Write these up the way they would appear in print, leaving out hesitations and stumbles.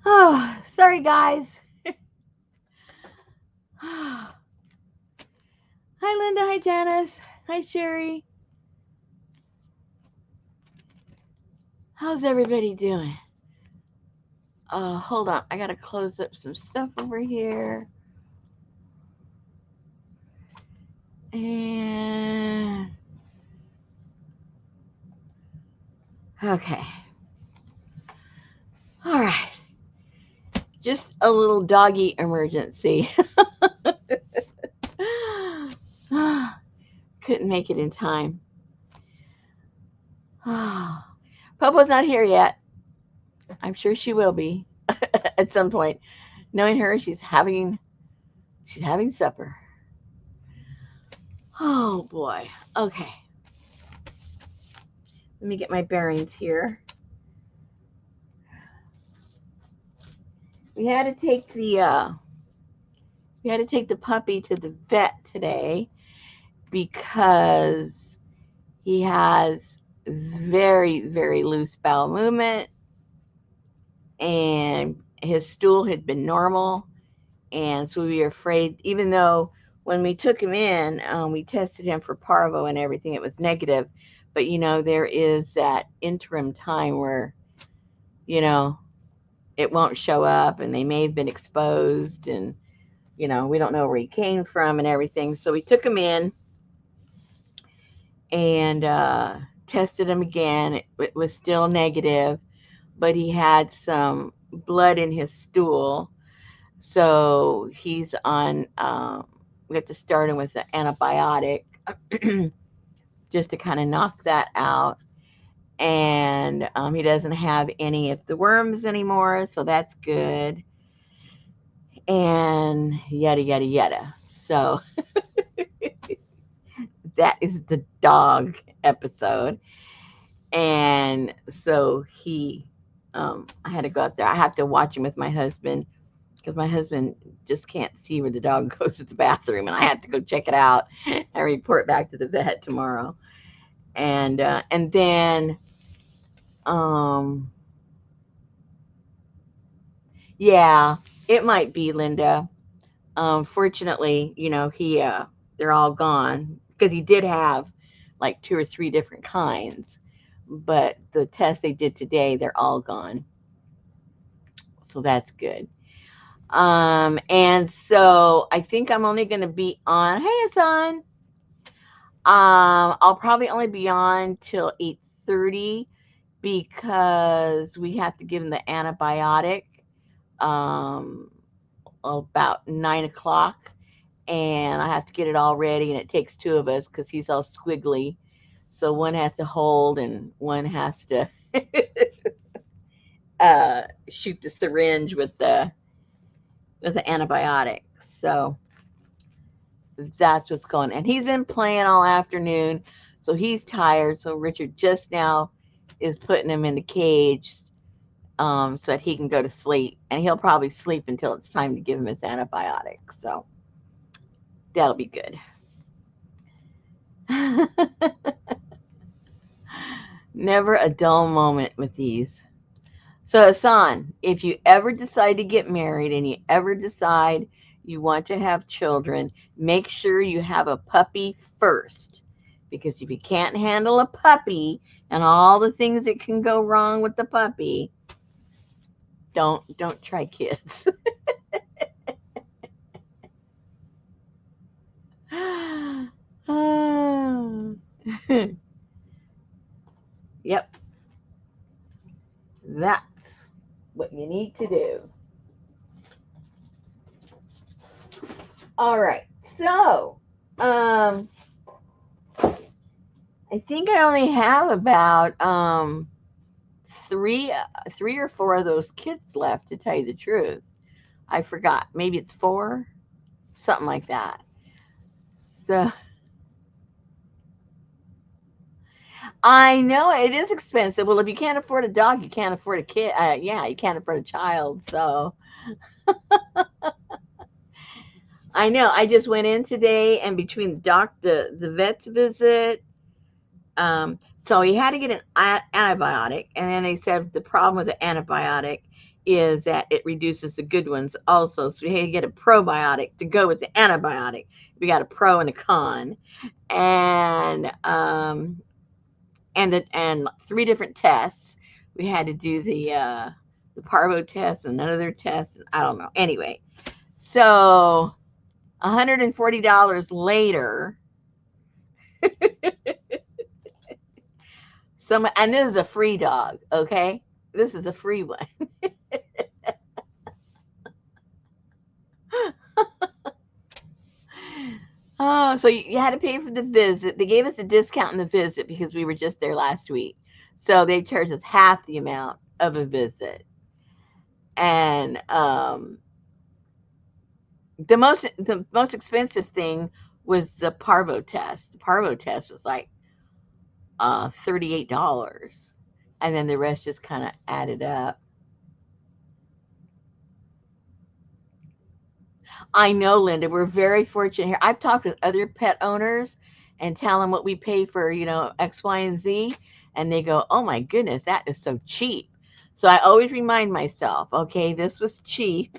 Oh, sorry, guys. Hi, Linda. Hi, Janice. Hi, Sherry. How's everybody doing? Hold on. I gotta close up some stuff over here. And okay. All right. Just a little doggy emergency. Couldn't make it in time. Popo's not here yet. I'm sure she will be at some point. Knowing her, she's having supper. Oh boy. Okay. Let me get my bearings here. We had to take the puppy to the vet today because he has very, very loose bowel movement, and his stool had been normal, and so we were afraid. Even though when we took him in, we tested him for parvo and everything, it was negative. But there is that interim time where you know it won't show up, and they may have been exposed, and we don't know where he came from and everything. So we took him in and tested him again. It was still negative, but he had some blood in his stool. So he's on, we have to start him with an antibiotic just to kind of knock that out. And he doesn't have any of the worms anymore, so that's good. And yada, yada, yada. So that is the dog episode. And so I had to go out there. I have to watch him with my husband because my husband just can't see where the dog goes to the bathroom, and I have to go check it out and report back to the vet tomorrow. And then, um, yeah, it might be Linda. Fortunately, they're all gone because he did have like two or three different kinds, but the test they did today, they're all gone. So that's good. And so I think I'm only going to be on. Hey, Hassan. I'll probably only be on till 8:30 because we have to give him the antibiotic um, about 9 o'clock, and I have to get it all ready, and it takes two of us because he's all squiggly. So one has to hold, and one has to shoot the syringe with the antibiotic. So that's what's going on. And he's been playing all afternoon, so he's tired. So Richard just now is putting him in the cage so that he can go to sleep. And he'll probably sleep until it's time to give him his antibiotic. So that'll be good. Never a dull moment with these. So Hassan, if you ever decide to get married and you ever decide you want to have children, make sure you have a puppy first. Because if you can't handle a puppy and all the things that can go wrong with the puppy, don't try kids. Yep, that's what you need to do. All right, so I think I only have about three or four of those kids left, to tell you the truth. I forgot. Maybe it's four, something like that. So I know it is expensive. Well, if you can't afford a dog, you can't afford a kid. Yeah, you can't afford a child. So I know. I just went in today, and between the vet's visit, so he had to get an antibiotic, and then they said the problem with the antibiotic is that it reduces the good ones also. So you get a probiotic to go with the antibiotic. We got a pro and a con, and and 3 different tests. We had to do the parvo test and another test. And I don't know. Anyway, so $140 later. And this is a free dog. Okay, this is a free one. Oh, so you had to pay for the visit. They gave us a discount in the visit because we were just there last week. So they charged us half the amount of a visit. And the most expensive thing was the parvo test. The parvo test was like $38. And then the rest just kind of added up. I know, Linda, we're very fortunate here. I've talked with other pet owners and tell them what we pay for, X, Y, and Z, and they go, "Oh my goodness, that is so cheap." So I always remind myself, okay, this was cheap.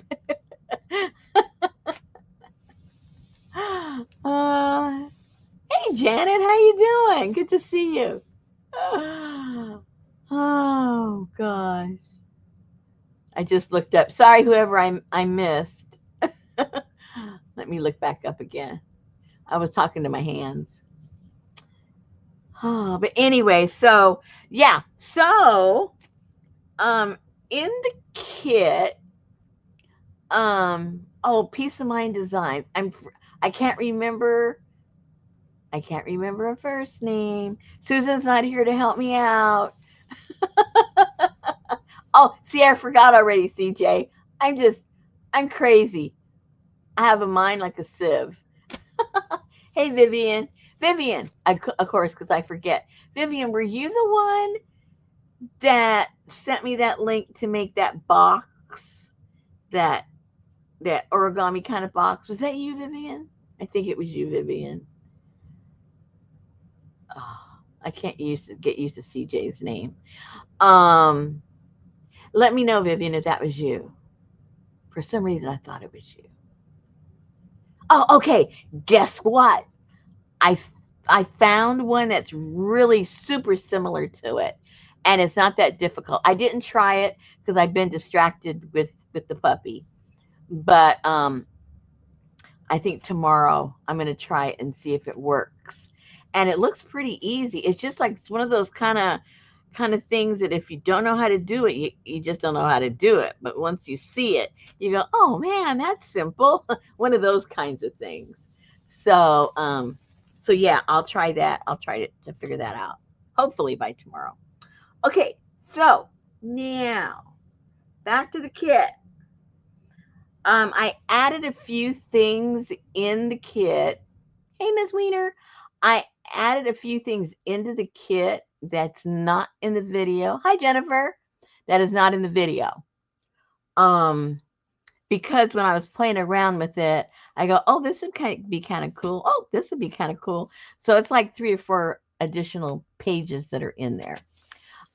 uh, hey, Janet, how you doing? Good to see you. Oh gosh, I just looked up. Sorry, whoever I missed. Let me look back up again. I was talking to my hands. Oh, but anyway, so yeah, so in the kit, oh, Peace of Mind Designs. I can't remember. I can't remember a first name. Susan's not here to help me out. Oh, see, I forgot already, CJ. I'm crazy. I have a mind like a sieve. Hey, Vivian. Vivian, of course, because I forget. Vivian, were you the one that sent me that link to make that box, that that origami kind of box? Was that you, Vivian? I think it was you, Vivian. Oh, I can't get used to CJ's name. Um, Let me know, Vivian, if that was you. For some reason, I thought it was you. Oh, okay. Guess what? I I found one that's really super similar to it, and it's not that difficult. I didn't try it because I've been distracted with the puppy, but I think tomorrow I'm going to try it and see if it works. And it looks pretty easy. It's just like it's one of those kind of things that if you don't know how to do it, you just don't know how to do it. But once you see it, you go, "Oh man, that's simple." One of those kinds of things. So so yeah, I'll try that. I'll try to figure that out. Hopefully by tomorrow. Okay, so now back to the kit. I added a few things in the kit. Hey, Miss Wiener. I added a few things into the kit that's not in the video. Hi, Jennifer. That is not in the video. Um, because when I was playing around with it, I go, "Oh, this would be kind of cool. Oh, this would be kind of cool." So it's like 3 or 4 additional pages that are in there.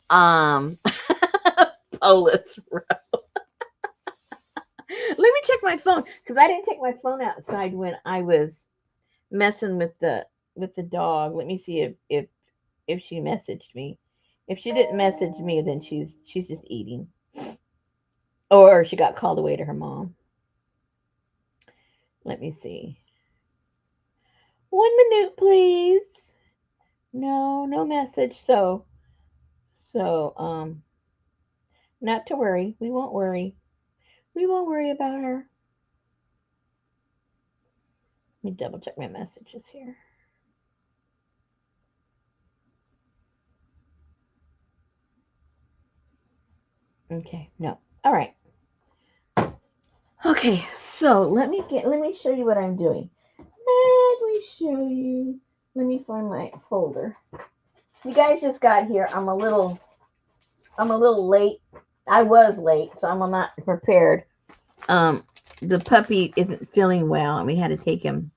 Um, Polis. Let me check my phone because I didn't take my phone outside when I was messing with the dog. Let me see if she messaged me. If she didn't message me, then she's just eating, or she got called away to her mom. Let me see. 1 minute, please. No message. So not to worry. We won't worry. We won't worry about her. Let me double check my messages here. Okay, no. All right. Okay, so let me show you what I'm doing. Let me show you. Let me find my folder. You guys just got here. I'm a little late. I was late, so I'm not prepared. Um, the puppy isn't feeling well, and we had to take him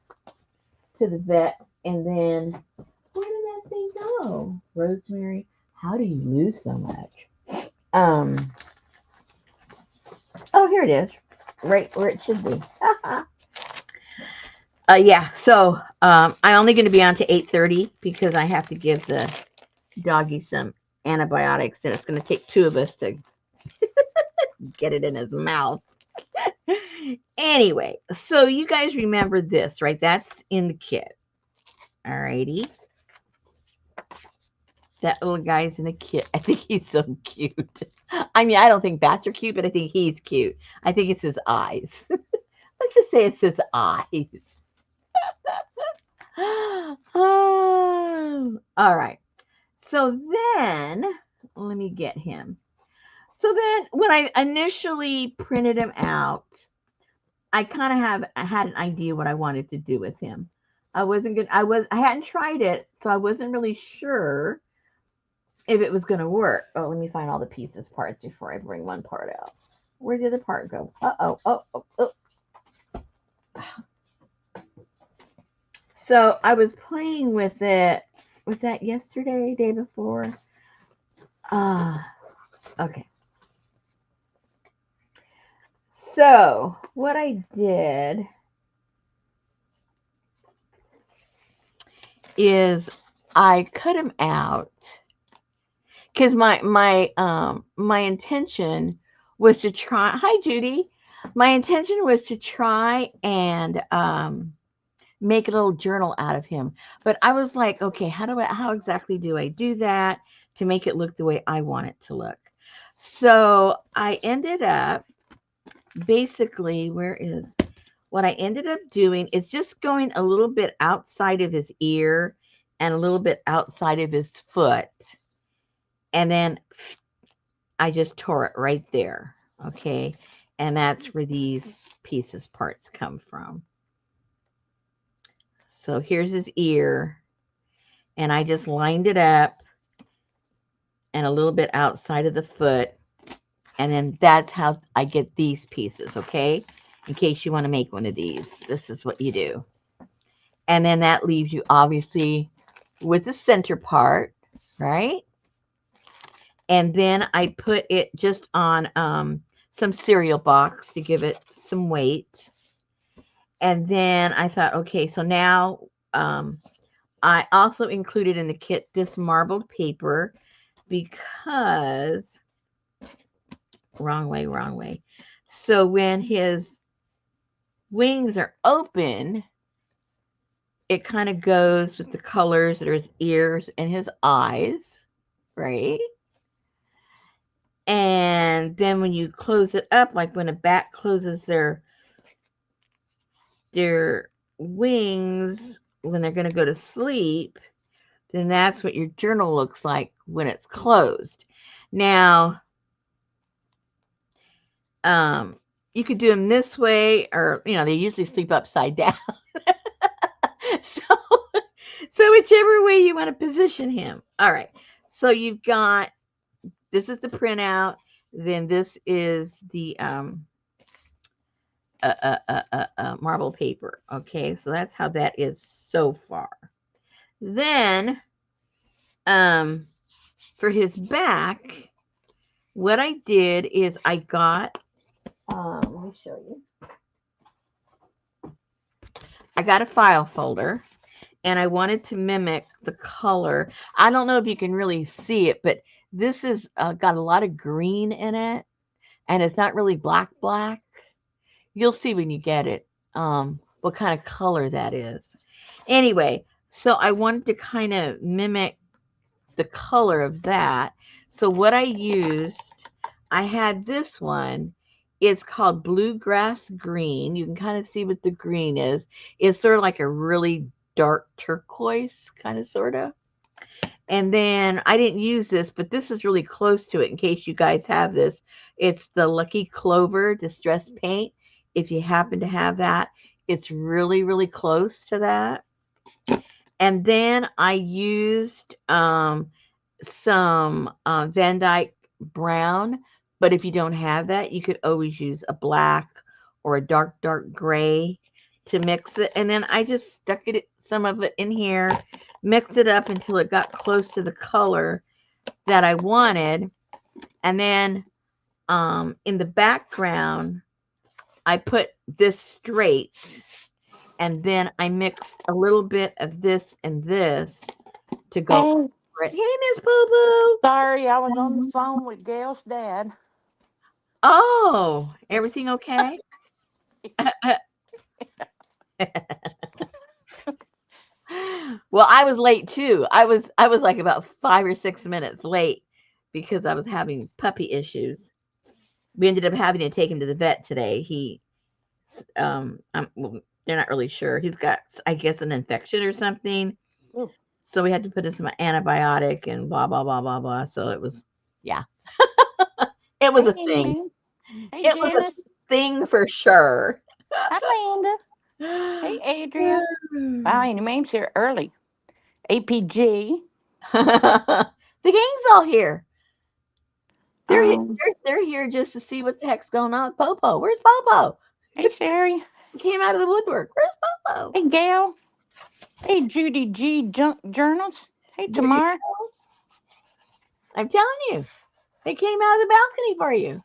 to the vet. And then where did that thing go? Rosemary, how do you lose so much? Um, Oh, here it is. Right where it should be. Yeah, so I'm only going to be on to 8:30 because I have to give the doggy some antibiotics, and it's going to take two of us to get it in his mouth. Anyway, so you guys remember this, right? That's in the kit. Alrighty. That little guy's in a kit. I think he's so cute. I mean, I don't think bats are cute, but I think he's cute. I think it's his eyes. Let's just say it's his eyes. Oh, all right. So then, let me get him. So then, when I initially printed him out, I had an idea what I wanted to do with him. I wasn't good. I hadn't tried it, so I wasn't really sure if it was going to work. Oh, let me find all the pieces parts before I bring one part out. Where did the part go? Oh. So I was playing with it. Was that yesterday, day before? Okay. So what I did is I cut him out because my intention was to try. Hi, Judy. My intention was to try and make a little journal out of him, but I was like, okay, how exactly do I do that to make it look the way I want it to look? So I ended up basically, what I ended up doing is just going a little bit outside of his ear and a little bit outside of his foot. And then I just tore it right there. Okay. And that's where these pieces parts come from. So here's his ear. And I just lined it up and a little bit outside of the foot. And then that's how I get these pieces. Okay. In case you want to make one of these, this is what you do. And then that leaves you obviously with the center part, right? And then I put it just on some cereal box to give it some weight. And then I thought, okay, so now I also included in the kit this marbled paper because, wrong way. So when his wings are open, it kind of goes with the colors that are his ears and his eyes, right? And then when you close it up, like when a bat closes their wings when they're going to go to sleep, then that's what your journal looks like when it's closed. Now, you could do them this way, or they usually sleep upside down. so, so whichever way you want to position him. All right. So you've got, this is the printout. Then this is the marble paper. Okay, so that's how that is so far. Then, for his back, what I did is I got, let me show you. I got a file folder, and I wanted to mimic the color. I don't know if you can really see it, but this is got a lot of green in it, and it's not really black. You'll see when you get it what kind of color that is. Anyway, so I wanted to kind of mimic the color of that. So what I used, I had this one. It's called Bluegrass Green. You can kind of see what the green is. It's sort of like a really dark turquoise, kind of, sort of. And then I didn't use this, but this is really close to it in case you guys have this. It's the Lucky Clover Distress Paint. If you happen to have that, it's really, really close to that. And then I used some Van Dyke Brown. But if you don't have that, you could always use a black or a dark gray to mix it. And then I just stuck some of it in here, mixed it up until it got close to the color that I wanted. And then In the background, I put this straight, and then I mixed a little bit of this and this to go Hey, over it. Hey, Miss Boo Boo. sorry, I was on the phone with Gail's dad. Oh, everything okay? Well, I was late too. I was like about 5 or 6 minutes late because I was having puppy issues. We ended up having to take him to the vet today. Well, they're not really sure. He's got, I guess, an infection or something. Ooh. So we had to put in some antibiotic and blah blah blah blah blah. So it was, yeah, it was Hey, a thing. man. Hey, It was a Janice. thing for sure. Hi, Linda. Hey, Adrian. Wow, your name's here early. APG. The gang's all here. Um, They're here just to see what the heck's going on with Popo. Where's Popo? hey, Sherry. He came out of the woodwork. Where's Popo? Hey, Gail. Hey, Judy G. Journals. Hey, There you Tamar. go. I'm telling you, they came out of the balcony for you.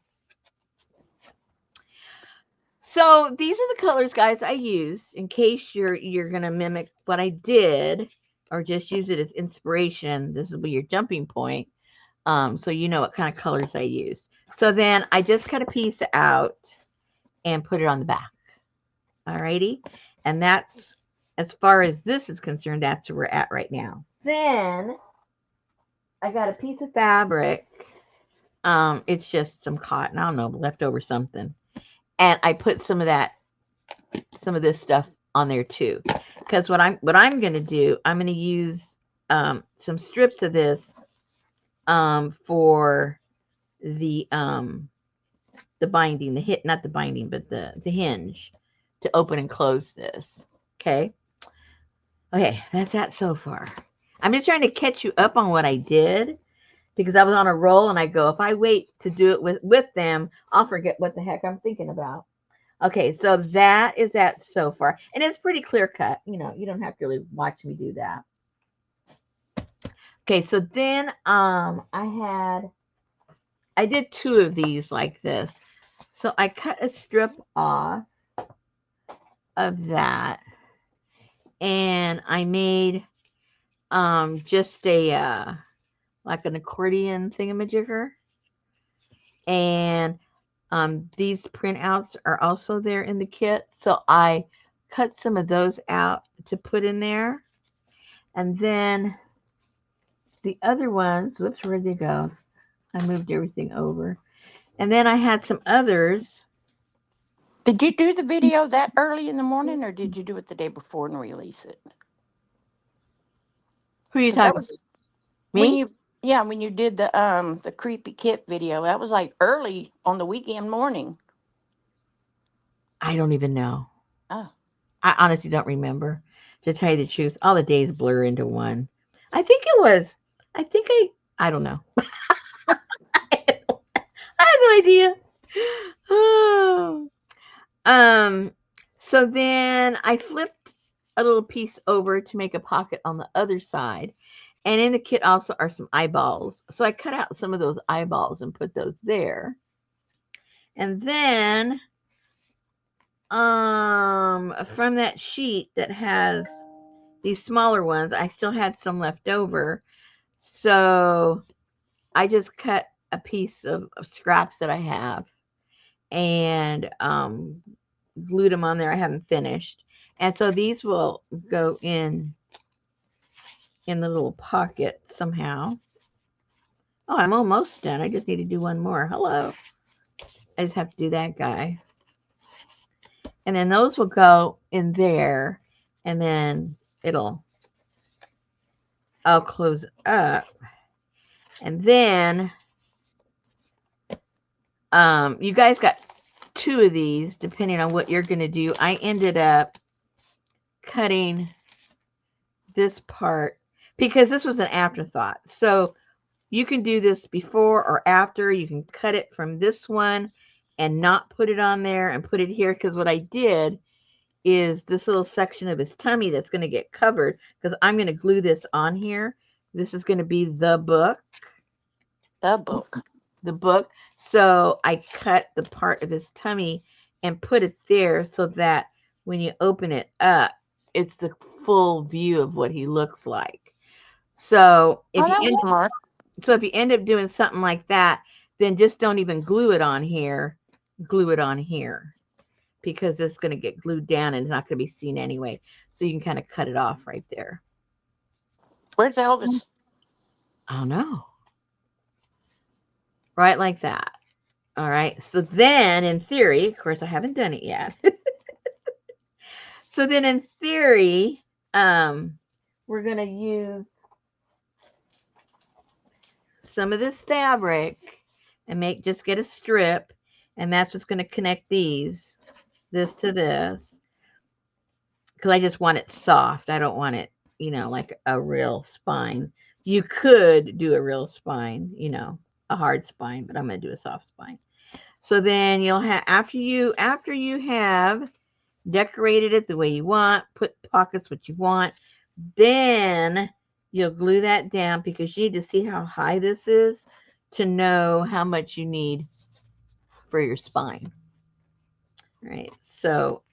So these are the colors, guys, I used in case you're gonna mimic what I did or just use it as inspiration. This will be your jumping point. So you know what kind of colors I used. So then I just cut a piece out and put it on the back. Alrighty. And that's, as far as this is concerned, that's where we're at right now. Then I got a piece of fabric. It's just some cotton, I don't know, leftover something. And I put some of this stuff on there too. Because what I'm gonna do, I'm gonna use some strips of this for the binding, the hit, not the binding, but the hinge to open and close this. Okay. Okay, that's that so far. I'm just trying to catch you up on what I did because I was on a roll and I go, if I wait to do it with them, I'll forget what the heck I'm thinking about. Okay, so that is that so far. And it's pretty clear cut. You know, you don't have to really watch me do that. Okay, so then I did two of these like this. So I cut a strip off of that and I made just a like an accordion thingamajigger. And these printouts are also there in the kit. So I cut some of those out to put in there. And then the other ones, whoops, where'd they go? I moved everything over. And then I had some others. Did you do the video that early in the morning, or did you do it the day before and release it? Who are you Because that talking was to? when Me? you, yeah, when you did the creepy kit video. That was like early on the weekend morning. I don't even know. Oh, I honestly don't remember. To tell you the truth, all the days blur into one. I think it was. I think I don't know. I have no idea. Oh. Um, so then I flipped a little piece over to make a pocket on the other side. And in the kit also are some eyeballs. So I cut out some of those eyeballs and put those there. And then from that sheet that has these smaller ones, I still had some left over. So I just cut a piece of scraps that I have and glued them on there. I haven't finished. And so these will go in the little pocket somehow. Oh, I'm almost done. I just need to do one more. Hello. I just have to do that guy. And then those will go in there. And then I'll close up. And then you guys got two of these, depending on what you're going to do. I ended up cutting this part because this was an afterthought. So you can do this before or after. You can cut it from this one and not put it on there and put it here, because what I did is this little section of his tummy that's going to get covered, because I'm going to glue this on here. This is going to be the book. the book. the book. So I cut the part of his tummy and put it there so that when you open it up, it's the full view of what he looks like. So Oh, that was smart. if you end up doing something like that, then just don't even glue it on here. Glue it on here because it's going to get glued down and it's not going to be seen anyway. So you can kind of cut it off right there. Where's Elvis? Oh no. Right like that. All right. So then in theory, of course I haven't done it yet. So then in theory, we're going to use some of this fabric and just get a strip, and that's what's going to connect this to this, because I just want it soft. I don't want it, like a real spine. You could do a real spine, a hard spine, but I'm going to do a soft spine. So then you'll have, after you have decorated it the way you want, put pockets what you want, then you'll glue that down because you need to see how high this is to know how much you need for your spine. All right. So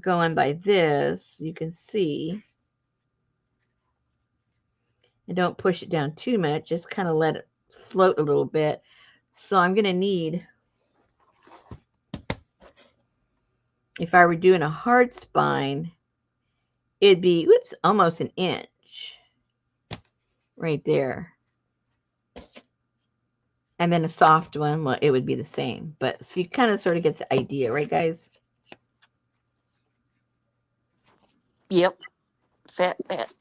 going by this, you can see, and don't push it down too much, just kind of let it float a little bit. So I'm going to need, if I were doing a hard spine, it'd be, whoops, almost an inch right there. And then a soft one, well, it would be the same. But so you kind of sort of get the idea, right, guys? Yep. Fat, fat.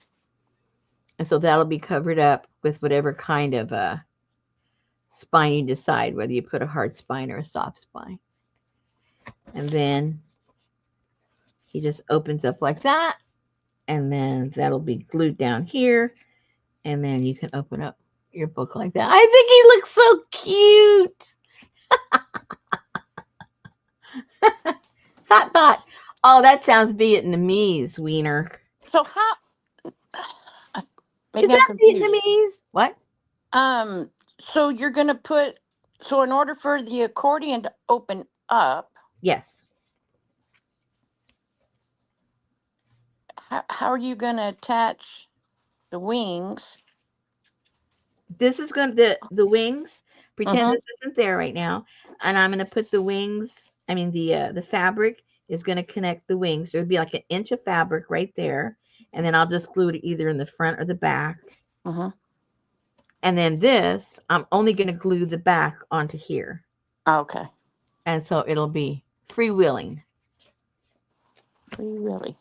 And so that'll be covered up with whatever kind of spine you decide, whether you put a hard spine or a soft spine. And then he just opens up like that. And then that'll be glued down here. And then you can open up your book like that. I think he looks so cute. Thought. Oh, that sounds Vietnamese, Wiener. So how? Is Maybe I'm that confused. Vietnamese? What? Um. So you're gonna put. So in order for the accordion to open up, Yes. how are you gonna attach the wings? This is going to, the wings, pretend Mm-hmm. this isn't there right now, and I'm going to put the wings, I mean the fabric is going to connect the wings. There'll be like an inch of fabric right there, and then I'll just glue it either in the front or the back. Mm-hmm. And then this, I'm only going to glue the back onto here. Okay. And so it'll be freewheeling. Really?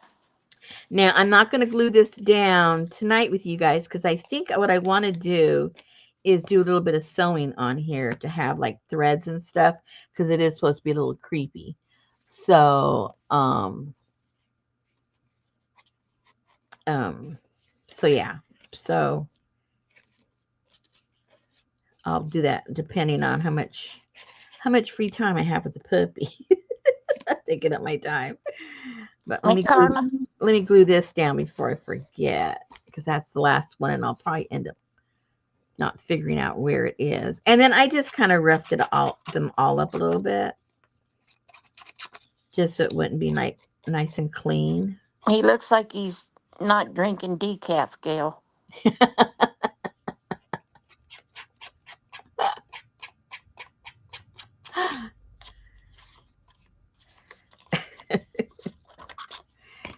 Now, I'm not going to glue this down tonight with you guys because I think what I want to do is do a little bit of sewing on here to have like threads and stuff because it is supposed to be a little creepy. So, um, so yeah. So I'll do that depending on how much free time I have with the puppy. Taking up my time. But Hey, Karma. let me glue this down before I forget because that's the last one and I'll probably end up not figuring out where it is. And then I just kind of roughed them all up a little bit just so it wouldn't be nice and clean. He looks like he's not drinking decaf, Gail.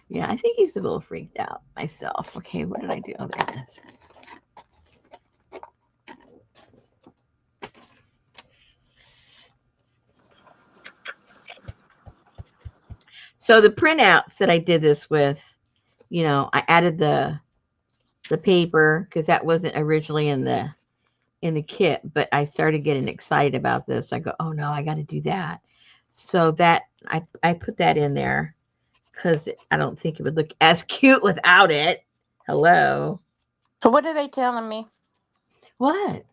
Yeah, I think he's a little freaked out myself. Okay, what did I do? Oh, there it is. So the printouts that I did this with, I added the paper because that wasn't originally in the kit, but I started getting excited about this. I go, oh no, I got to do that. So that I put that in there because I don't think it would look as cute without it. Hello. So what are they telling me? What?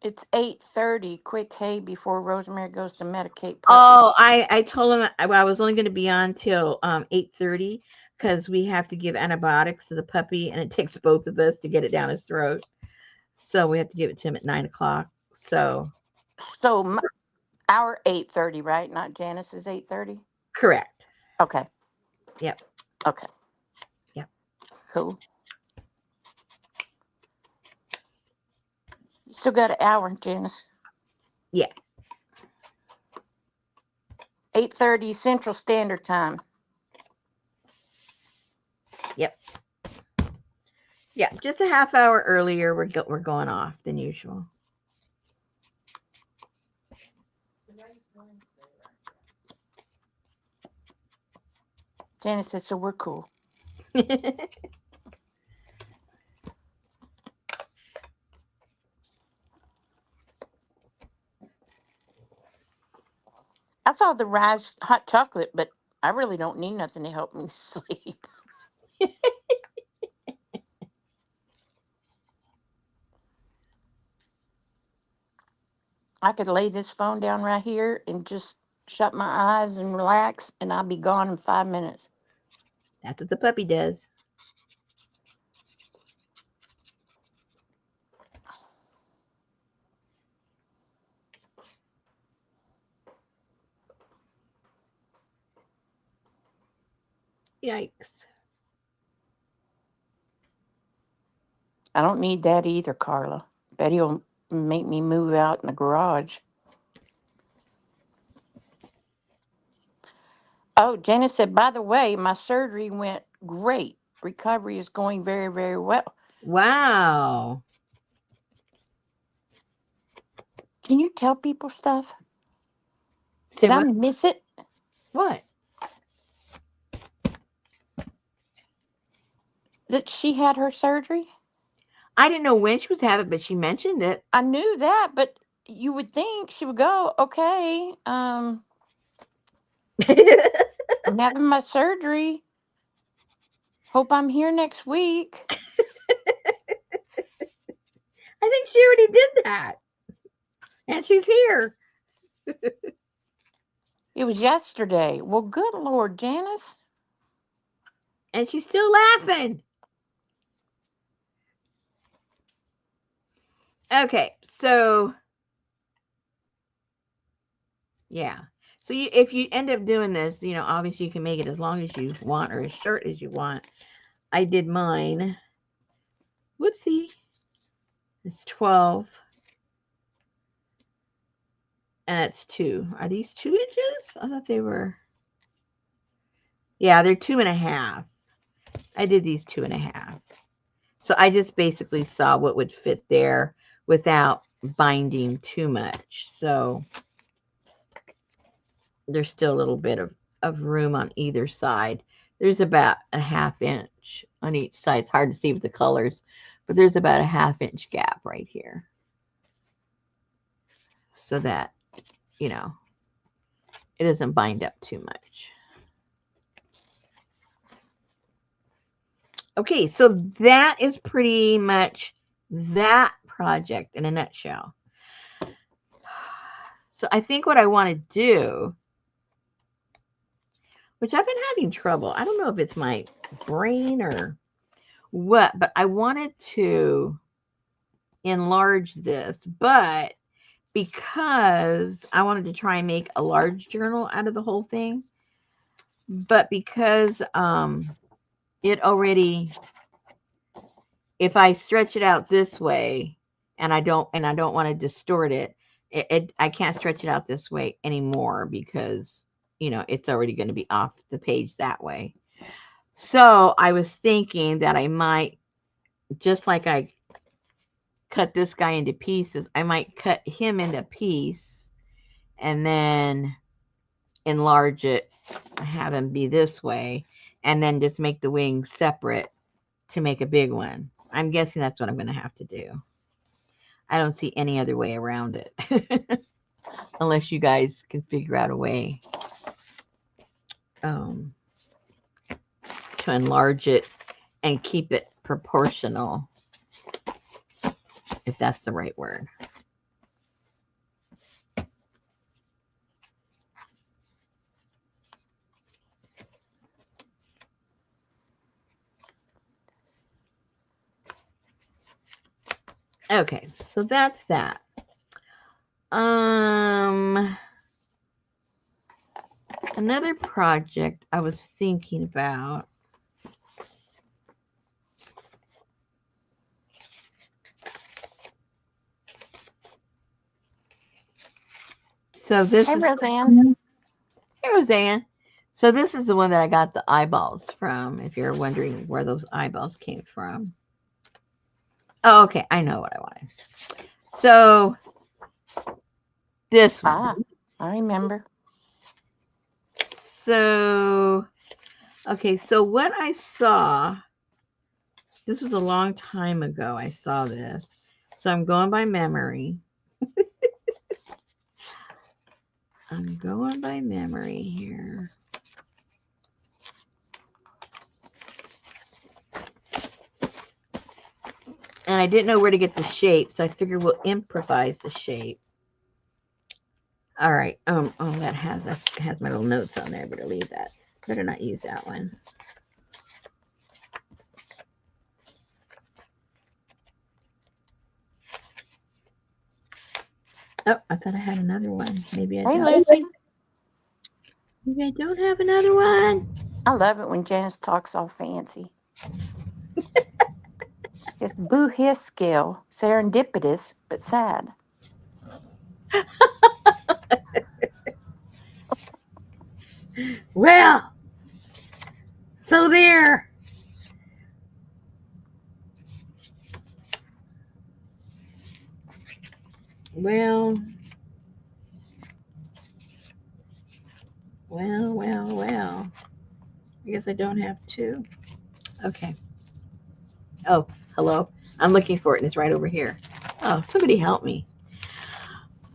It's 8:30. Quick hay before Rosemary goes to medicate puppy. Oh, I told him I was only going to be on till 8:30 because we have to give antibiotics to the puppy and it takes both of us to get it down his throat. So we have to give it to him at 9 o'clock. So, So our 8:30, right? Not Janice's 8:30. correct. Okay. Yep. Okay. Yep. Cool. You still got an hour, Janice. Yeah. 8:30 Central Standard Time. Yep. Yeah. Just a half hour earlier, we're going off than usual. Janice said, so we're cool. I saw the Rise hot chocolate, but I really don't need nothing to help me sleep. I could lay this phone down right here and just shut my eyes and relax, and I'll be gone in 5 minutes. That's what the puppy does. Yikes. I don't need that either, Carla. Betty will make me move out in the garage. Oh, Janice said, by the way, my surgery went great. Recovery is going very, very well. Wow. Can you tell people stuff? Say Did I what? miss it? What? That she had her surgery? I didn't know when she was having it, but she mentioned it. I knew that, but you would think she would go, okay, I I'm having my surgery. Hope I'm here next week. think she already did that. And she's here. It was yesterday. Well, good Lord, Janice. And she's still laughing. Okay, so yeah. So if you end up doing this, obviously you can make it as long as you want or as short as you want. I did mine. Whoopsie. It's 12. And that's 2. Are these 2 inches? I thought they were. Yeah, they're 2.5. I did these 2.5. So I just basically saw what would fit there without binding too much. So there's still a little bit of room on either side. There's about a half inch on each side. It's hard to see with the colors, but there's about a half-inch gap right here. So that, it doesn't bind up too much. Okay, so that is pretty much that project in a nutshell. So I think what I want to do, which I've been having trouble, I don't know if it's my brain or what, but I wanted to enlarge this, but because I wanted to try and make a large journal out of the whole thing, but because it already, if I stretch it out this way and I don't want to distort it, I can't stretch it out this way anymore because it's already going to be off the page that way. So I was thinking that I might, just like I cut this guy into pieces, I might cut him into piece and then enlarge it, have him be this way, and then just make the wings separate to make a big one. I'm guessing that's what I'm going to have to do. I don't see any other way around it. Unless you guys can figure out a way um, to enlarge it and keep it proportional, if that's the right word. Okay, so that's that. Another project I was thinking about. So this Hey, is Roseanne. Hey Roseanne. So this is the one that I got the eyeballs from. If you're wondering where those eyeballs came from. Oh, okay. I know what I wanted. So this one. Ah, I remember. So okay. So what I saw. This was a long time ago. I saw this. So I'm going by memory. I'm going by memory here. And I didn't know where to get the shape, so I figured we'll improvise the shape. All right. Oh, that has my little notes on there. Better leave that. Better not use that one. Oh, I thought I had another one. Maybe I Hey, don't. Lucy. Maybe I don't have another one. I love it when Janice talks all fancy. It's boo hiss skill, serendipitous but sad. Well, so there. Well, well. I guess I don't have two. Okay. Oh, hello. I'm looking for it and it's right over here. Oh, somebody help me.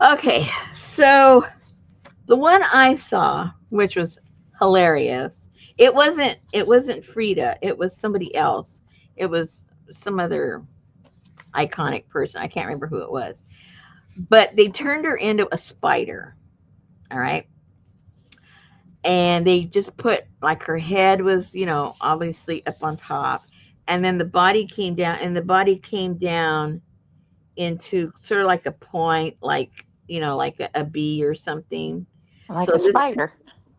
Okay, so the one I saw, which was hilarious, it wasn't Frida. It was somebody else. It was some other iconic person. I can't remember who it was. But they turned her into a spider. All right. And they just put like her head was, obviously up on top. And then the body came down and the body came down into sort of like a point, like, like a bee or something. Like So a this spider.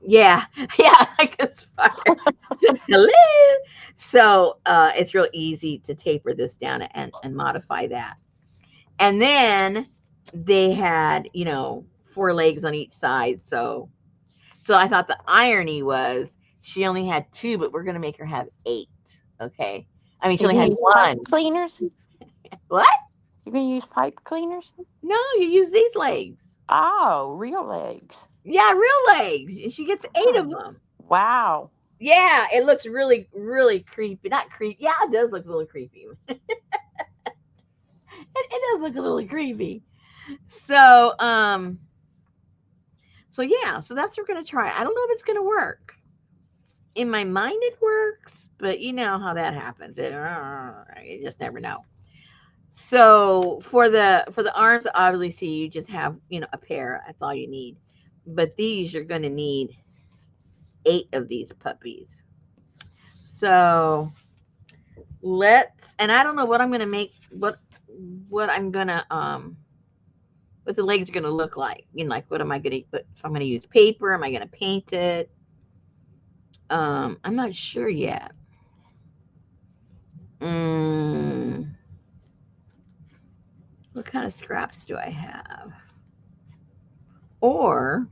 Yeah, yeah, like a spider. So, hello. So it's real easy to taper this down and modify that. And then they had, four legs on each side. So I thought the irony was she only had two, but we're gonna make her have eight. Okay. I mean, she You're only gonna had use pipe one. cleaners? What? You're gonna use pipe cleaners? No, you use these legs. Oh, real legs. Yeah, real legs. She gets eight of Oh, them. wow. Yeah, it looks really, really creepy. Not creepy. Yeah, it does look a little creepy. It does look a little creepy. So, so that's what we're gonna try. I don't know if it's gonna work. In my mind, it works, but you know how that happens. You just never know. So for the arms, obviously, you just have a pair. That's all you need. But these, you're gonna need eight of these puppies. So let's. And I don't know what I'm gonna make. What I'm gonna what the legs are going to look like. Like what am I going to put? If I'm going to use paper, am I going to paint it? I'm not sure yet. Mm, what kind of scraps do I have? Or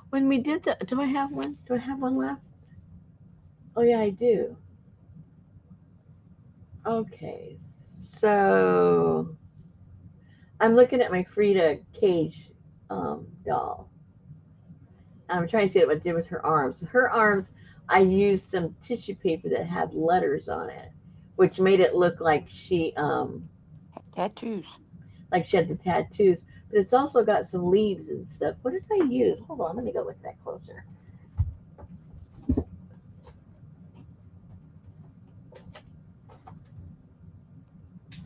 when we did the, do I have one? Do I have one left? Oh yeah, I do. Okay, so I'm looking at my Frida Cage doll. I'm trying to see what I did with her arms. Her arms, I used some tissue paper that had letters on it, which made it look Tattoos. like she had the tattoos. But it's also got some leaves and stuff. What did I use? Hold on, let me go look at that closer.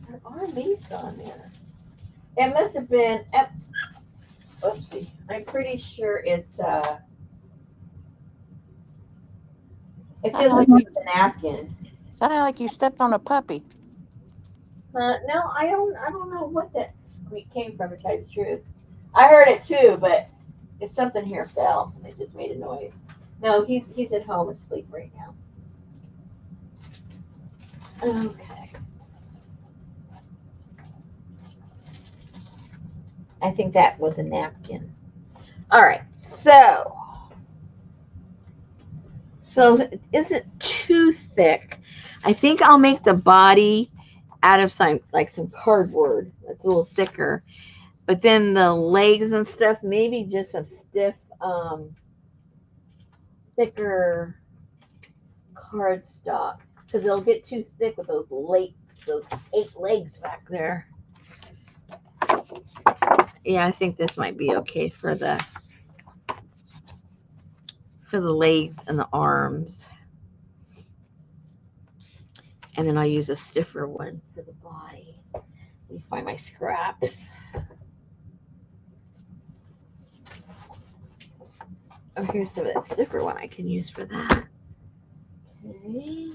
There are leaves on there. It must have been. Oopsie. I'm pretty sure it Sounded feels like like you it's a napkin. sounded like you stepped on a puppy. No, I don't know what that squeak came from. To tell you the truth, I heard it too, but If something here fell, and it just made a noise. No, he's at home asleep right now. Okay. I think that was a napkin. All right. So it isn't too thick. I think I'll make the body out of some cardboard that's a little thicker. But then the legs and stuff, maybe just some stiff, thicker cardstock because they'll get too thick with those 8 legs back there. Yeah, I think this might be okay for the legs and the arms, and then I'll use a stiffer one for the body. Let me find my scraps. Oh, here's some of that stiffer one I can use for that. Okay.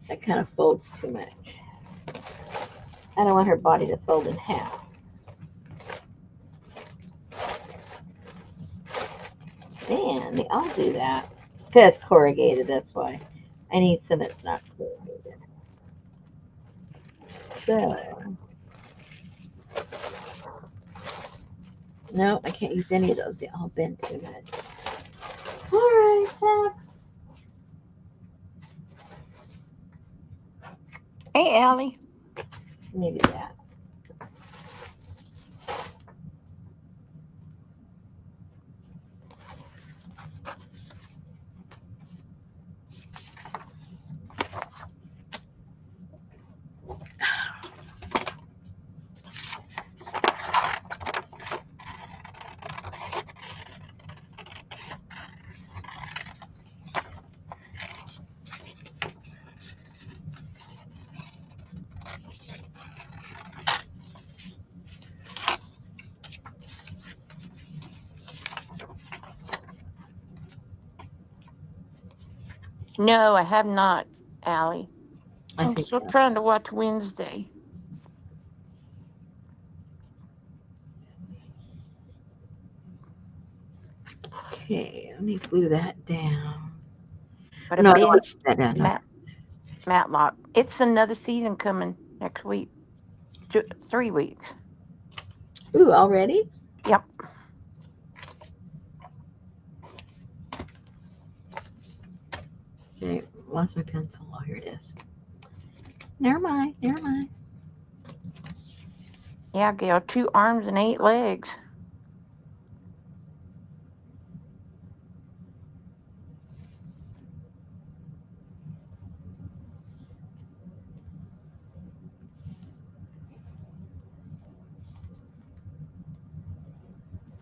That kind of folds too much. I don't want her body to fold in half. Man, I'll do that. Because it's corrugated, that's why. I need some that's not corrugated. So, no, I can't use any of those. They all bend too much. Alright, next. Hey, Allie. Maybe that. No, I have not, Allie. I I'm think still so. trying to watch Wednesday. Okay, let me glue that down. Got a No, I don't want to binge glue that down. No. Matlock. It's another season coming next week. 3 weeks. Ooh, already? Yep. Okay, lost my pencil. Oh, here it is. Never mind, never mind. Yeah, Gail. 2 arms and 8 legs.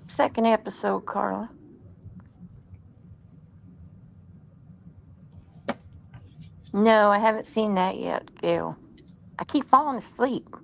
Second episode, Carla. No, I haven't seen that yet, Gail. I keep falling asleep.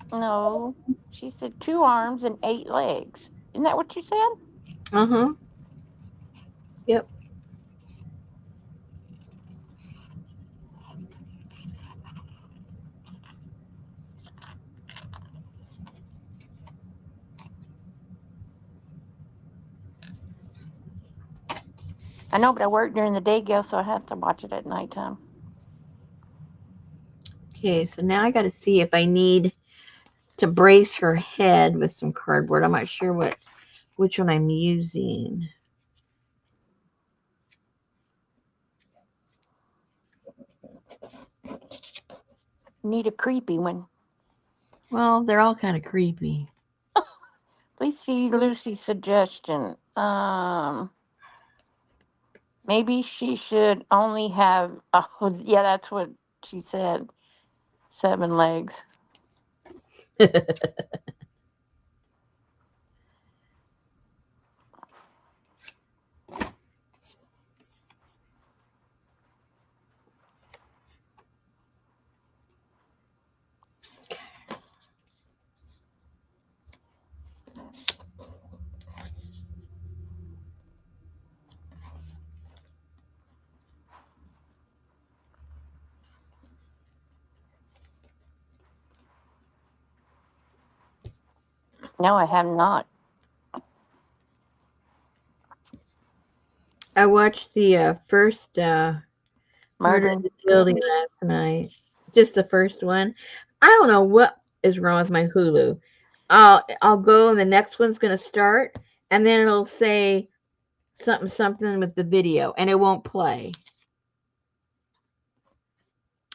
No, she said 2 arms and 8 legs. Isn't that what you said? Uh huh. Yep. I know, but I work during the day, Gail, so I have to watch it at nighttime. Okay, so now I got to see if I need to brace her head with some cardboard. I'm not sure which one I'm using. Need a creepy one. Well, they're all kind of creepy. Please see Lucy's suggestion. Maybe she should only have. Oh, yeah, that's what she said. 7 legs. No, I have not. I watched the first Murder Murder in in the the Building building. last night. Just the first one. I don't know what is wrong with my Hulu. I'll go and the next one's gonna start, and then it'll say something something with the video, and it won't play.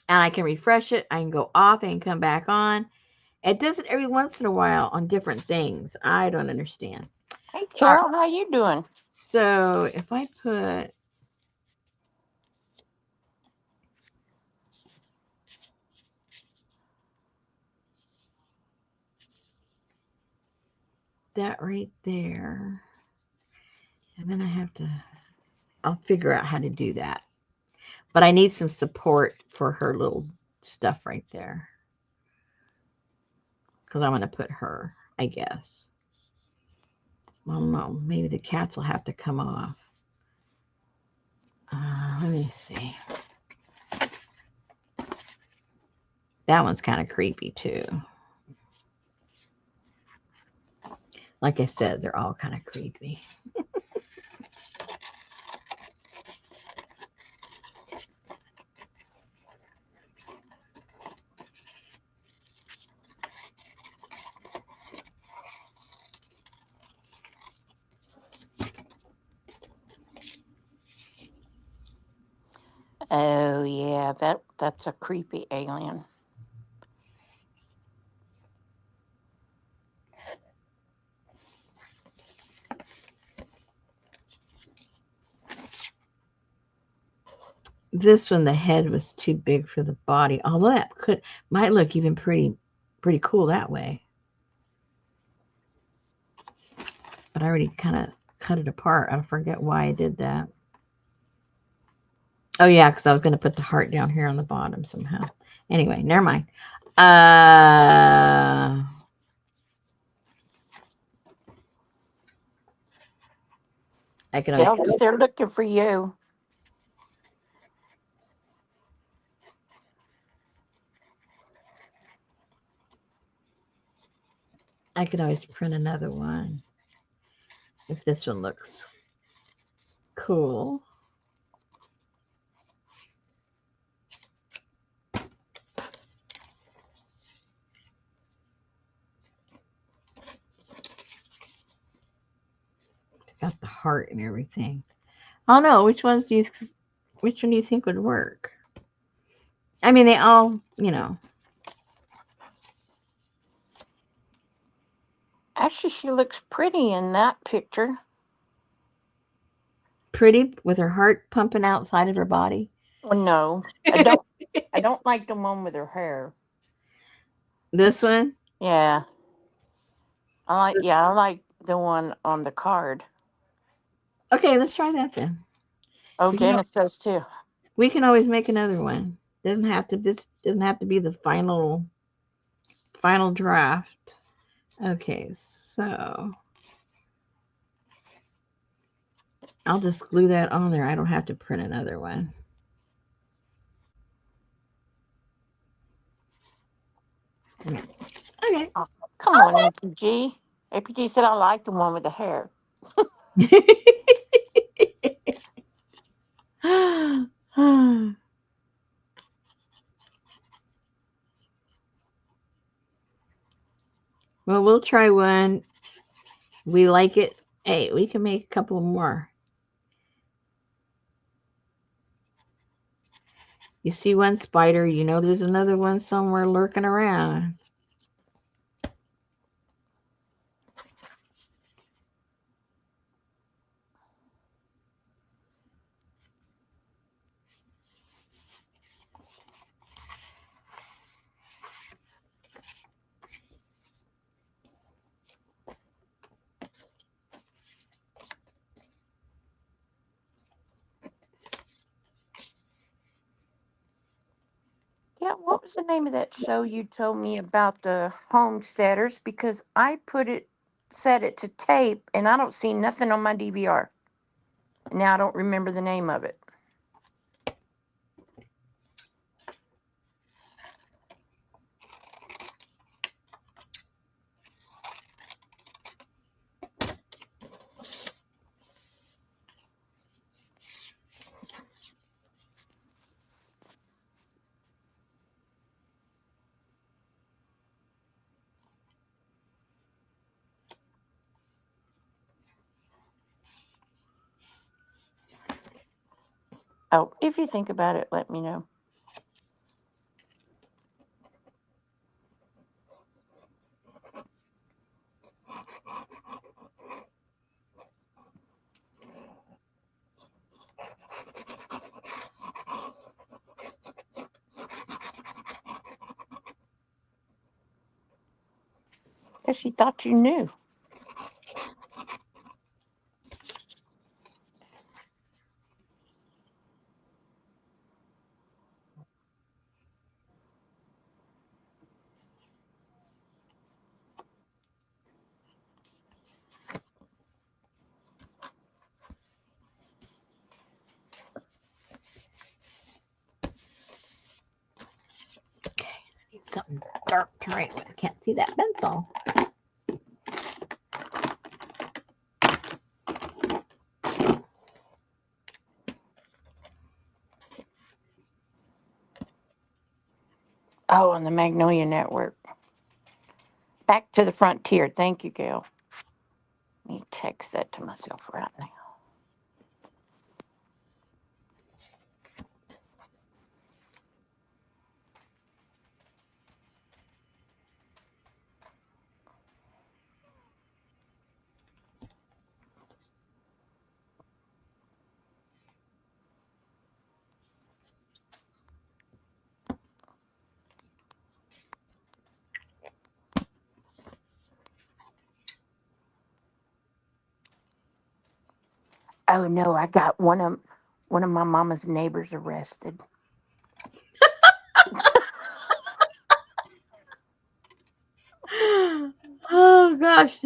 And I can refresh it. I can go off and come back on. It does it every once in a while on different things. I don't understand. Hey, All right. Carol, how you doing? So if I put that right there, and then I have to, I'll figure out how to do that. But I need some support for her little stuff right there because I'm going to put her, I guess. Well, no, maybe the cats will have to come off. Let me see. That one's kind of creepy too. Like I said, they're all kind of creepy. Oh yeah, that's a creepy alien. This one, the head was too big for the body. Although that might look even pretty cool that way. But I already kind of cut it apart. I forget why I did that. Oh yeah, because I was going to put the heart down here on the bottom somehow. Anyway, never mind. Uh, I can always Elvis, they're looking for you. I could always print another one if this one looks cool. It's got the heart and everything. I don't know which one do you think would work? I mean, they all, Actually, she looks pretty in that picture. pretty with her heart pumping outside of her body. Well, no, I don't. I don't like the one with her hair. This one. Yeah, I like. So, Yeah, I like the one on the card. okay, let's try that then. Oh, We can Janice says too. we can always make another one. This doesn't have to be the final draft. Okay, so I'll just glue that on there. I don't have to print another one. Okay. Oh, come on, APG. APG said I like the one with the hair. Well, we'll try one. We like it. Hey, we can make a couple more. You see one spider, you know there's another one somewhere lurking around. Yeah, what was the name of that show you told me about the homesteaders? Because I set it to tape, and I don't see nothing on my DVR. Now I don't remember the name of it. Oh, if you think about it, let me know. If she thought you knew. Okay, I need something dark to write with. I can't see that pencil. Oh, on the Magnolia Network. Back to the Frontier. Thank you, Gail. Let me text that to myself right now. Oh no, I got one of my mama's neighbors arrested. Oh gosh,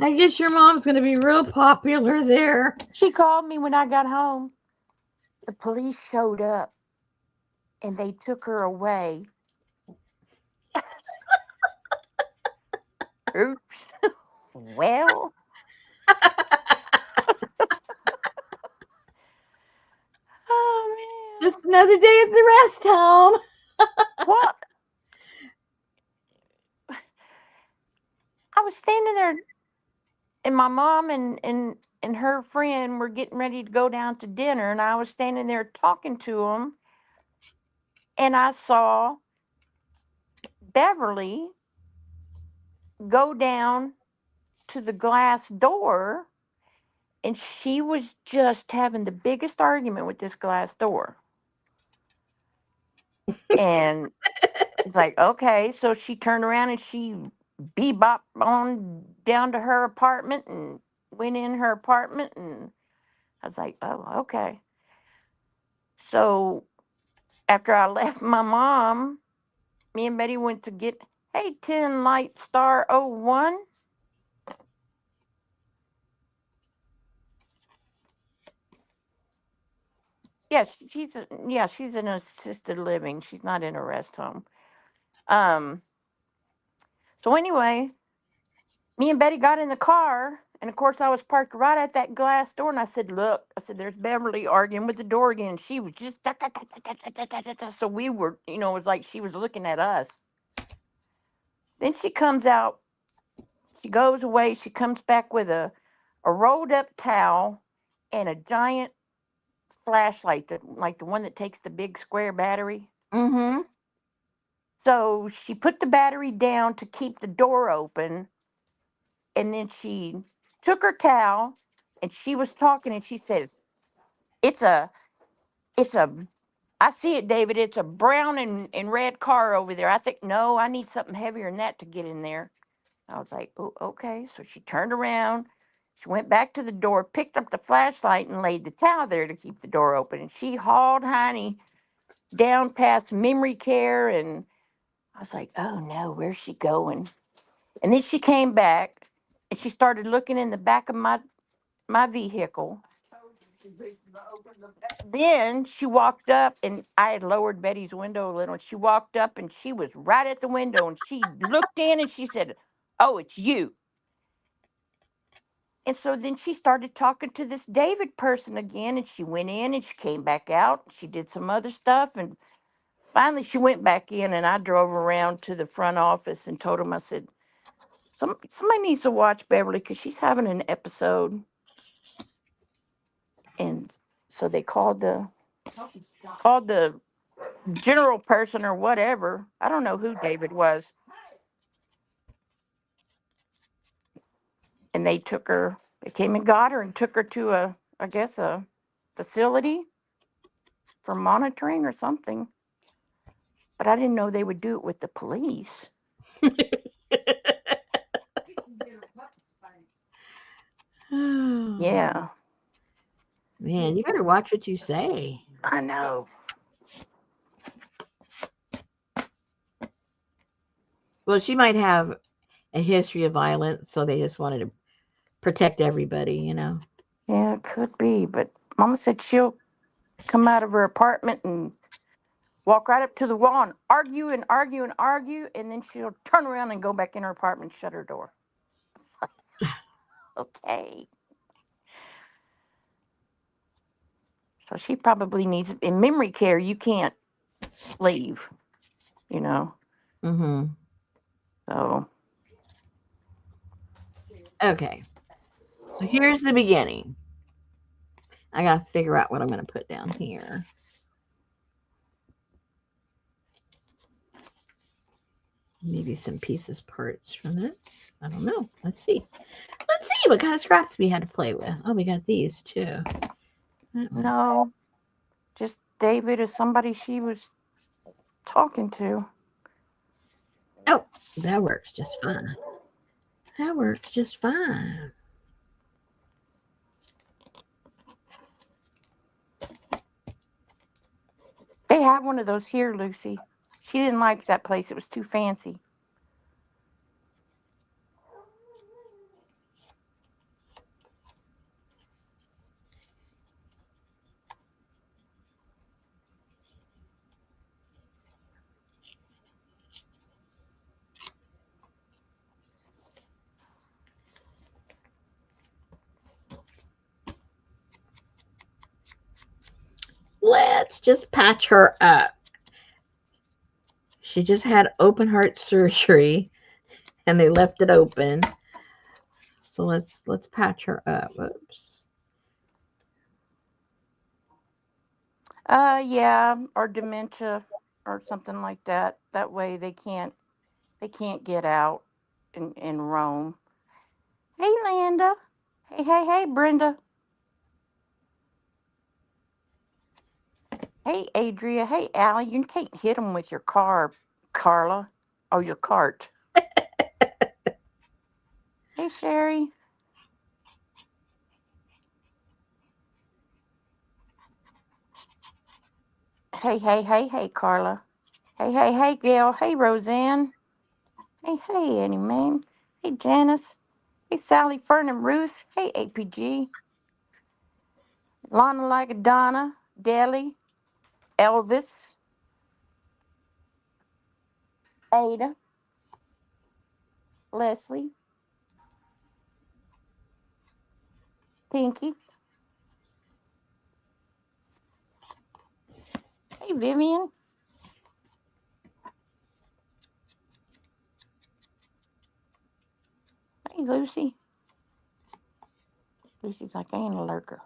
I guess your mom's gonna be real popular there. She called me when I got home. The police showed up and they took her away. Oops. Well, oh Just man. another day at the rest home. What? I was standing there and my mom and her friend were getting ready to go down to dinner, and I was standing there talking to them, and I saw Beverly go down to the glass door, and she was just having the biggest argument with this glass door. And it's like, okay, so she turned around and she bebop on down to her apartment and went in her apartment, and I was like, oh, okay. So after I left my mom, me and Betty went to get, hey, 10 Light Star '01. Yes, she's in assisted living. She's not in a rest home. Um, so anyway, me and Betty got in the car, and of course I was parked right at that glass door, and I said, "Look," I said, "there's Beverly arguing with the door again." She was just so we were, it was like she was looking at us. Then she comes out, she goes away, she comes back with a rolled up towel and a giant flashlight, like the one that takes the big square battery. Mm-hmm. So she put the battery down to keep the door open, and then she took her towel and she was talking and she said, It's a I see it, David. It's a brown and red car over there. I think no, I need something heavier than that to get in there. I was like, oh, okay. So she turned around. She went back to the door, picked up the flashlight, and laid the towel there to keep the door open. And she hauled Heiny down past memory care. And I was like, oh no, where's she going? And then she came back and she started looking in the back of my vehicle. Then she walked up, and I had lowered Betty's window a little. And she walked up, and she was right at the window, and she looked in, and she said, "Oh, it's you." And so then she started talking to this David person again, and she went in, and she came back out. She did some other stuff, and finally she went back in, and I drove around to the front office and told him, I said, somebody needs to watch Beverly because she's having an episode. And so they called the general person or whatever. I don't know who David was. And they took her, they came and got her and took her to I guess, a facility for monitoring or something. But I didn't know they would do it with the police. Oh, Yeah, man, you better watch what you say. I know. Well, she might have a history of violence, so they just wanted to protect everybody, you know. Yeah, it could be. But Mama said she'll come out of her apartment and walk right up to the wall and argue and argue and argue. And then she'll turn around and go back in her apartment and shut her door. Okay. So she probably needs, in memory care, you can't leave, you know. Mm-hmm. So, Okay, so here's the beginning. I gotta figure out what I'm gonna put down here. Maybe some pieces, parts from this. I don't know. Let's see. Let's see what kind of scraps we had to play with. Oh, we got these too. That one. no, just David is somebody she was talking to. Oh, that works just fine. That works just fine. They have one of those here, Lucy. She didn't like that place, it was too fancy. Let's just patch her up. She just had open heart surgery and they left it open. So let's patch her up. Whoops. Yeah, or dementia or something like that. That way they can't get out and roam. Hey, Landa. Hey, hey, hey, Brenda. Hey, Adria. Hey, Allie. You can't hit them with your car, Carla. Oh, your cart. Hey, Sherry. Hey, hey, hey, hey, Carla. Hey, hey, hey, Gail. Hey, Roseanne. Hey, hey, Annie Mae. Hey, Janice. Hey, Sally, Fern, and Ruth. Hey, APG. Lana like Donna. Deli. Elvis. Ada. Leslie. Pinky. Hey, Vivian. Hey, Lucy. Lucy's like, I ain't a lurker.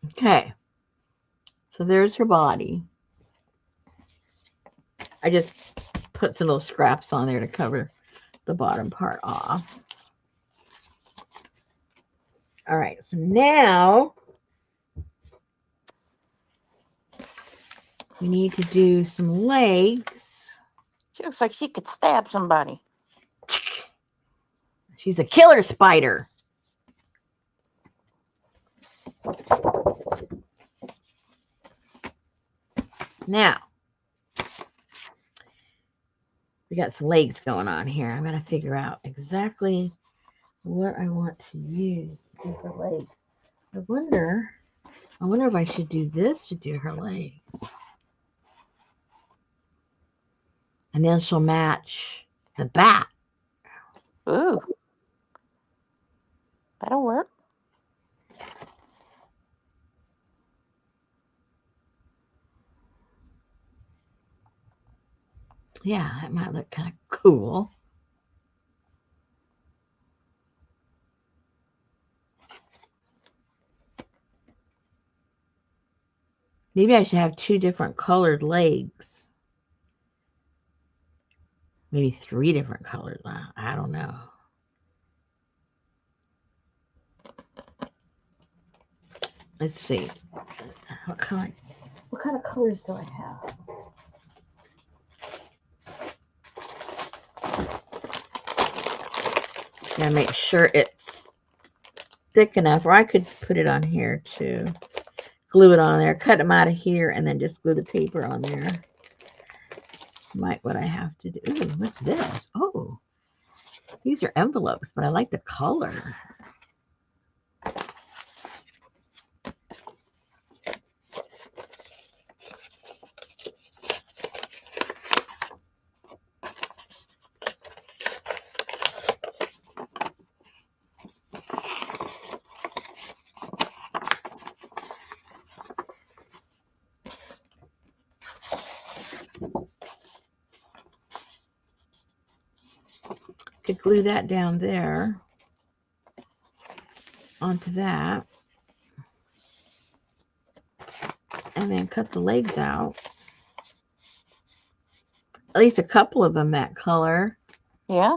Okay, so there's her body. I just put some little scraps on there to cover the bottom part off. All right, so now we need to do some legs. She looks like she could stab somebody. She's a killer spider. Now, we got some legs going on here. I'm going to figure out exactly what I want to use to do her legs. I wonder if I should do this to do her leg. And then she'll match the back. Ooh, that'll work. Yeah, that might look kind of cool. Maybe I should have two different colored legs. Maybe three different colors. I don't know. Let's see. What kind of colors do I have? Gotta make sure it's thick enough, or I could put it on here too. Glue it on there, cut them out of here, and then just glue the paper on there. Might what I have to do. Ooh, what's this? Oh, these are envelopes, but I like the color. Could glue that down there onto that, and then cut the legs out. At least a couple of them that color. Yeah.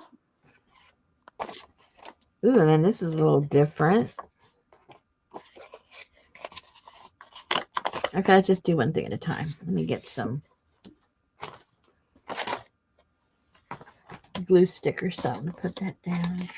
Ooh, and then this is a little different. Okay, let's just do one thing at a time. Let me get some glue stick or something to put that down.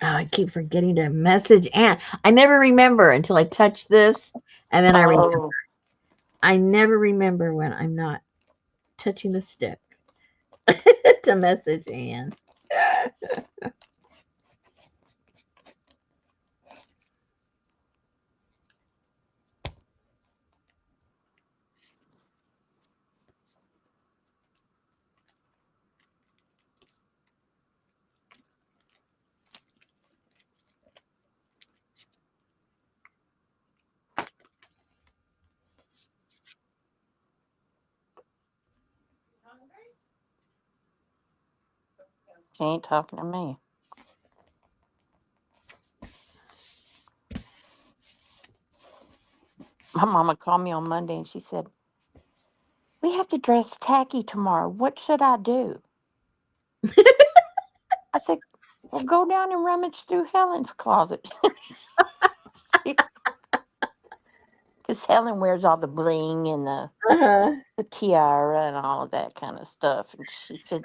Oh, I keep forgetting to message Anne. I never remember until I touch this, and then I remember. Oh, I never remember when I'm not touching the stick to message Anne. she ain't talking to me. My mama called me on Monday and she said, we have to dress tacky tomorrow. What should I do? I said, well, go down and rummage through Helen's closet. Because Helen wears all the bling and Uh-huh. the tiara and all of that kind of stuff. And she said,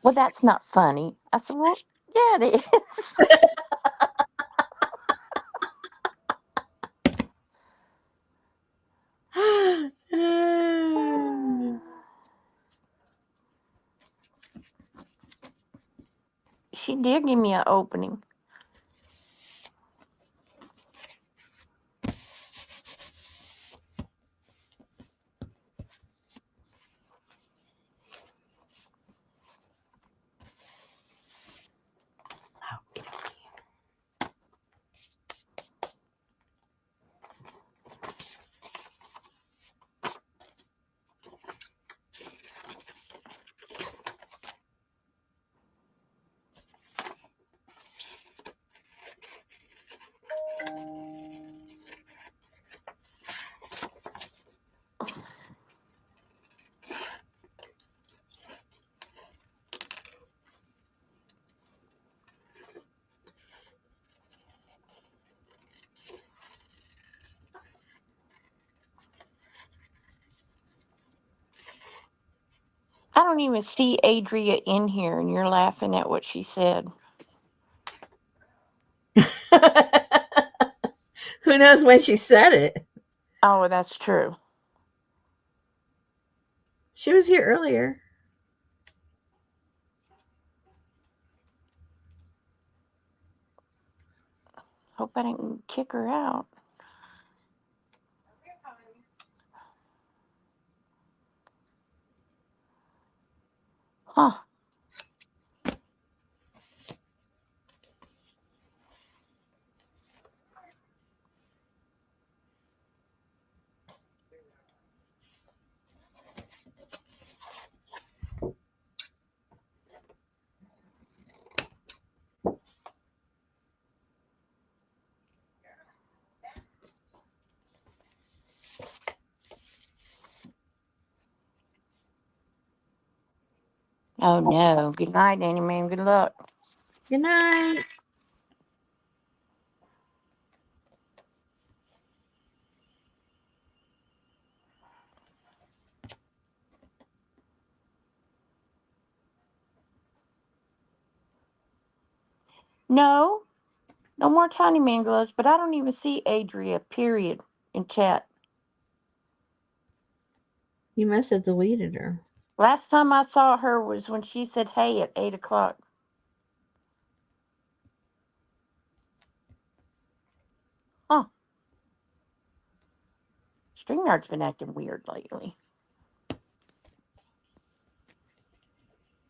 well, that's not funny. I said, well, yeah, it is. She did give me an opening. don't even see Adria in here, and you're laughing at what she said. Who knows when she said it? Oh, that's true. She was here earlier. Hope I didn't kick her out. Huh. Oh, no. Good night, Annie, man. Good luck. Good night. No. No more tiny man gloves, but I don't even see Adria, period, in chat. You must have deleted her. Last time I saw her was when she said hey at 8 o'clock. Huh. StreamYard's been acting weird lately.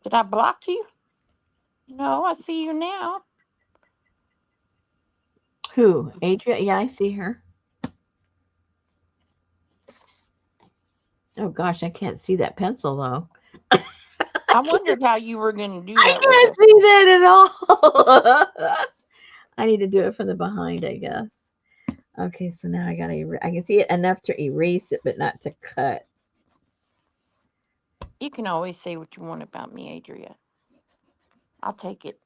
Did I block you? No, I see you now. Who? Adria? Yeah, I see her. Oh gosh, I can't see that pencil though. I wondered how you were going to do I that with can't us. see that at all. I need to do it from the behind, I guess. Okay, so now I gotta. I can see it enough to erase it, but not to cut. You can always say what you want about me, Adria. I'll take it.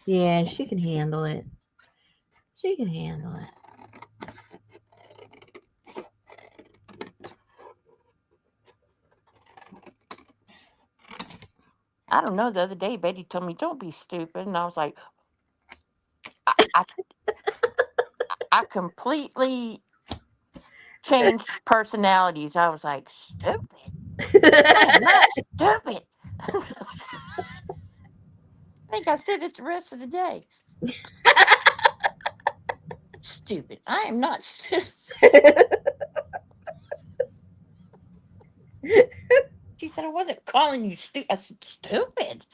Yeah, she can handle it. She can handle it. I don't know. The other day, Betty told me, don't be stupid. And I was like, I, I, I completely changed personalities. I was like, stupid? I am not stupid. I think I said it the rest of the day. Stupid. I am not stupid. She said, I wasn't calling you stupid. I said, stupid.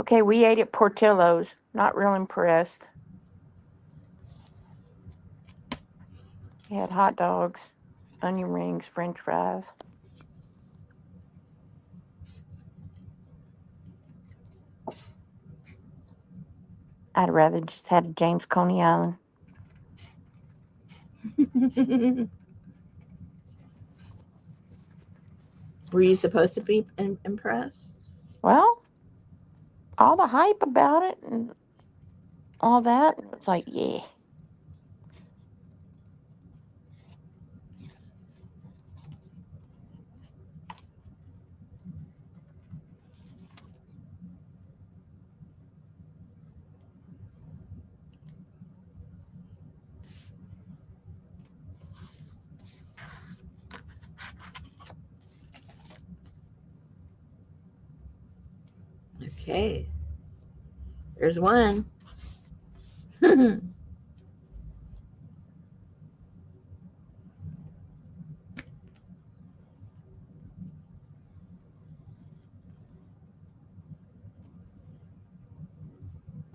Okay, we ate at Portillo's. Not real impressed. We had hot dogs, onion rings, french fries. I'd rather just had a James Coney Island. Were you supposed to be impressed? Well, all the hype about it and all that. It's like, yeah. Okay, there's one. Hey,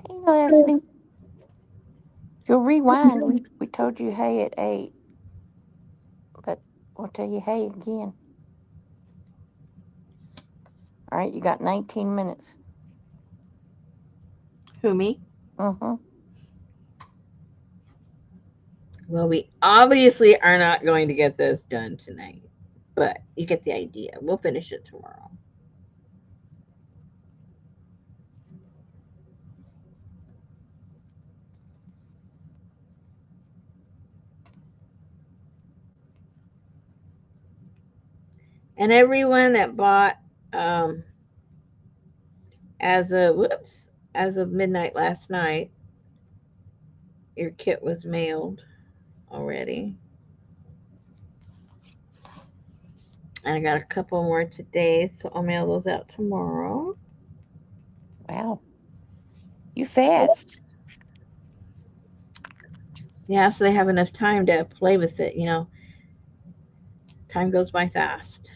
Hey, Leslie. If you'll rewind, we told you hey at 8, but we'll tell you hey again. All right, you got 19 minutes. who me? Mm-hmm. Well, we obviously are not going to get this done tonight. but you get the idea. We'll finish it tomorrow. And everyone that bought um, as of midnight last night, your kit was mailed already. And I got a couple more today, so I'll mail those out tomorrow. Wow, you fast. Yeah, so they have enough time to play with it. Time goes by fast.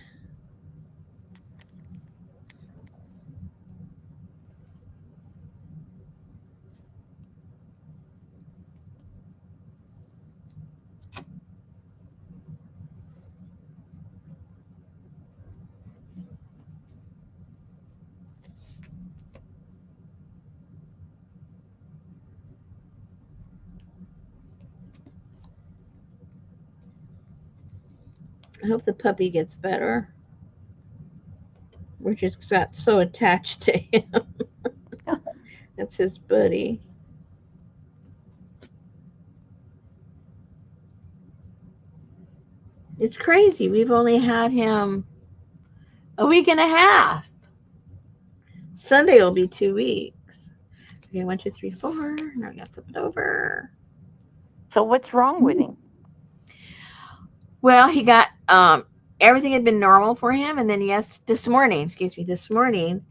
I hope the puppy gets better. We're just got so attached to him. That's his buddy. It's crazy. We've only had him a week and a half. Sunday will be 2 weeks. Okay, one, two, three, four. Now I gotta flip it over. So what's wrong with him? Well, he got everything had been normal for him, and then this morning,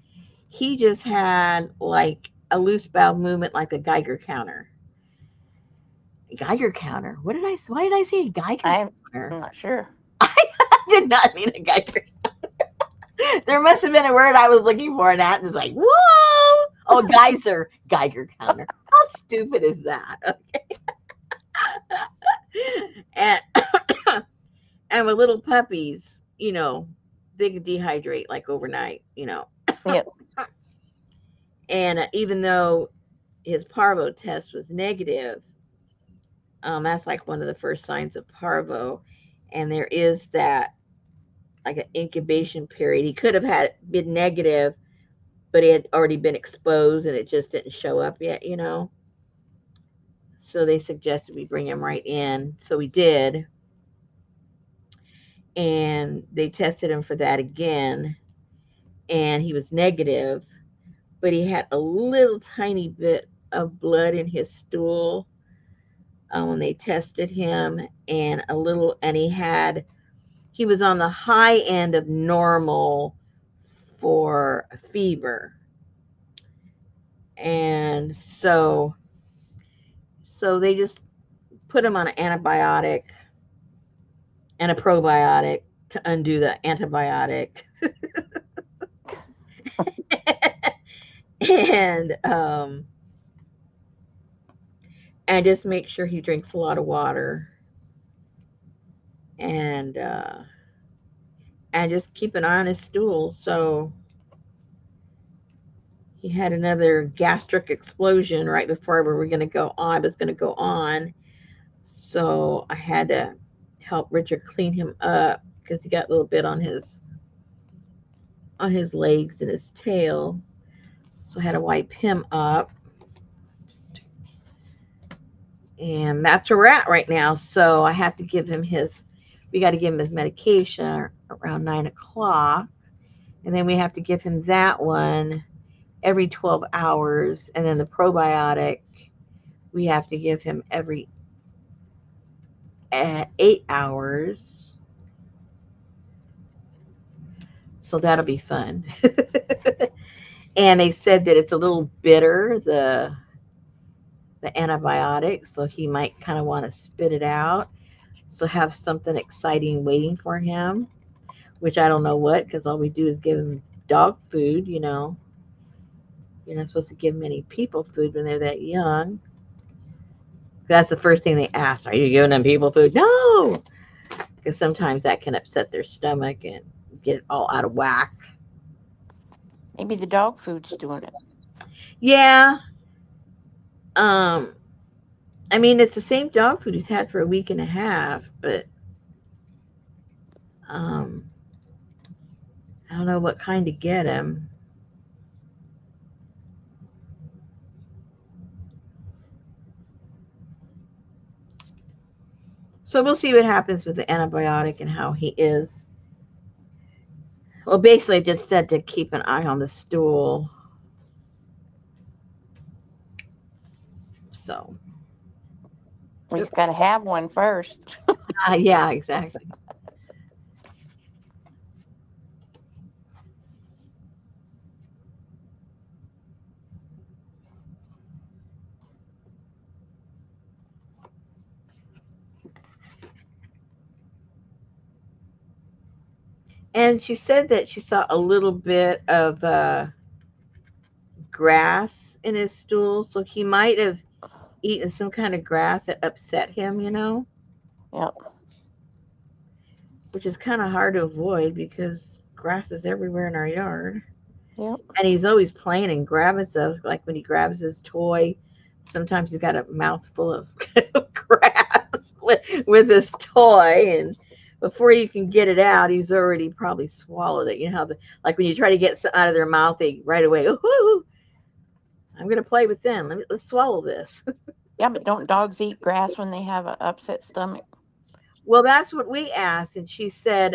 he just had like a loose bowel movement, like a Geiger counter. Geiger counter. What did I? Why did I say Geiger I'm counter? not sure. I did not mean a Geiger. There must have been a word I was looking for, and that is like, whoa! Oh, Geiger counter. How stupid is that? And and with little puppies, they could dehydrate like overnight. Yep. And even though his parvo test was negative, that's like one of the first signs of parvo, and there is that like an incubation period. He could have had been negative, but it had already been exposed and it just didn't show up yet. So they suggested we bring him right in. So we did. And they tested him for that again. And he was negative, but he had a little tiny bit of blood in his stool when they tested him, he was on the high end of normal for fever. And so they just put him on an antibiotic and a probiotic to undo the antibiotic. and and just make sure he drinks a lot of water, and just keep an eye on his stool. So he had another gastric explosion right before we were going to go on. I was going to go on, so I had to help Richard clean him up because he got a little bit on his legs and his tail. So I had to wipe him up, and that's where we're at right now. So I have to give him his. We got to give him his medication around 9 o'clock, and then we have to give him that one every 12 hours, and then the probiotic we have to give him every 8 hours. So that'll be fun. And they said that it's a little bitter, the antibiotic, so he might kind of want to spit it out. So have something exciting waiting for him, which I don't know what, because all we do is give him dog food. You're not supposed to give them any people food when they're that young. That's the first thing they ask. Are you giving them people food? No, because sometimes that can upset their stomach and get it all out of whack. Maybe the dog food's doing it. Yeah. Um. I mean, it's the same dog food he's had for a week and a half, but I don't know what kind to get him. So we'll see what happens with the antibiotic and how he is. Well, basically, it just said to keep an eye on the stool. So, We've got to have one first. yeah, exactly. And she said that she saw a little bit of grass in his stool, so he might have eaten some kind of grass that upset him, Yep. which is kind of hard to avoid because grass is everywhere in our yard. Yep. And he's always playing and grabbing stuff. Like when he grabs his toy, sometimes he's got a mouthful of grass with his toy, and before you can get it out, he's already probably swallowed it. You know how like when you try to get something out of their mouth, they right away, oh, I'm gonna play with them. Let's swallow this. Yeah, but don't dogs eat grass when they have an upset stomach? Well, that's what we asked, and she says,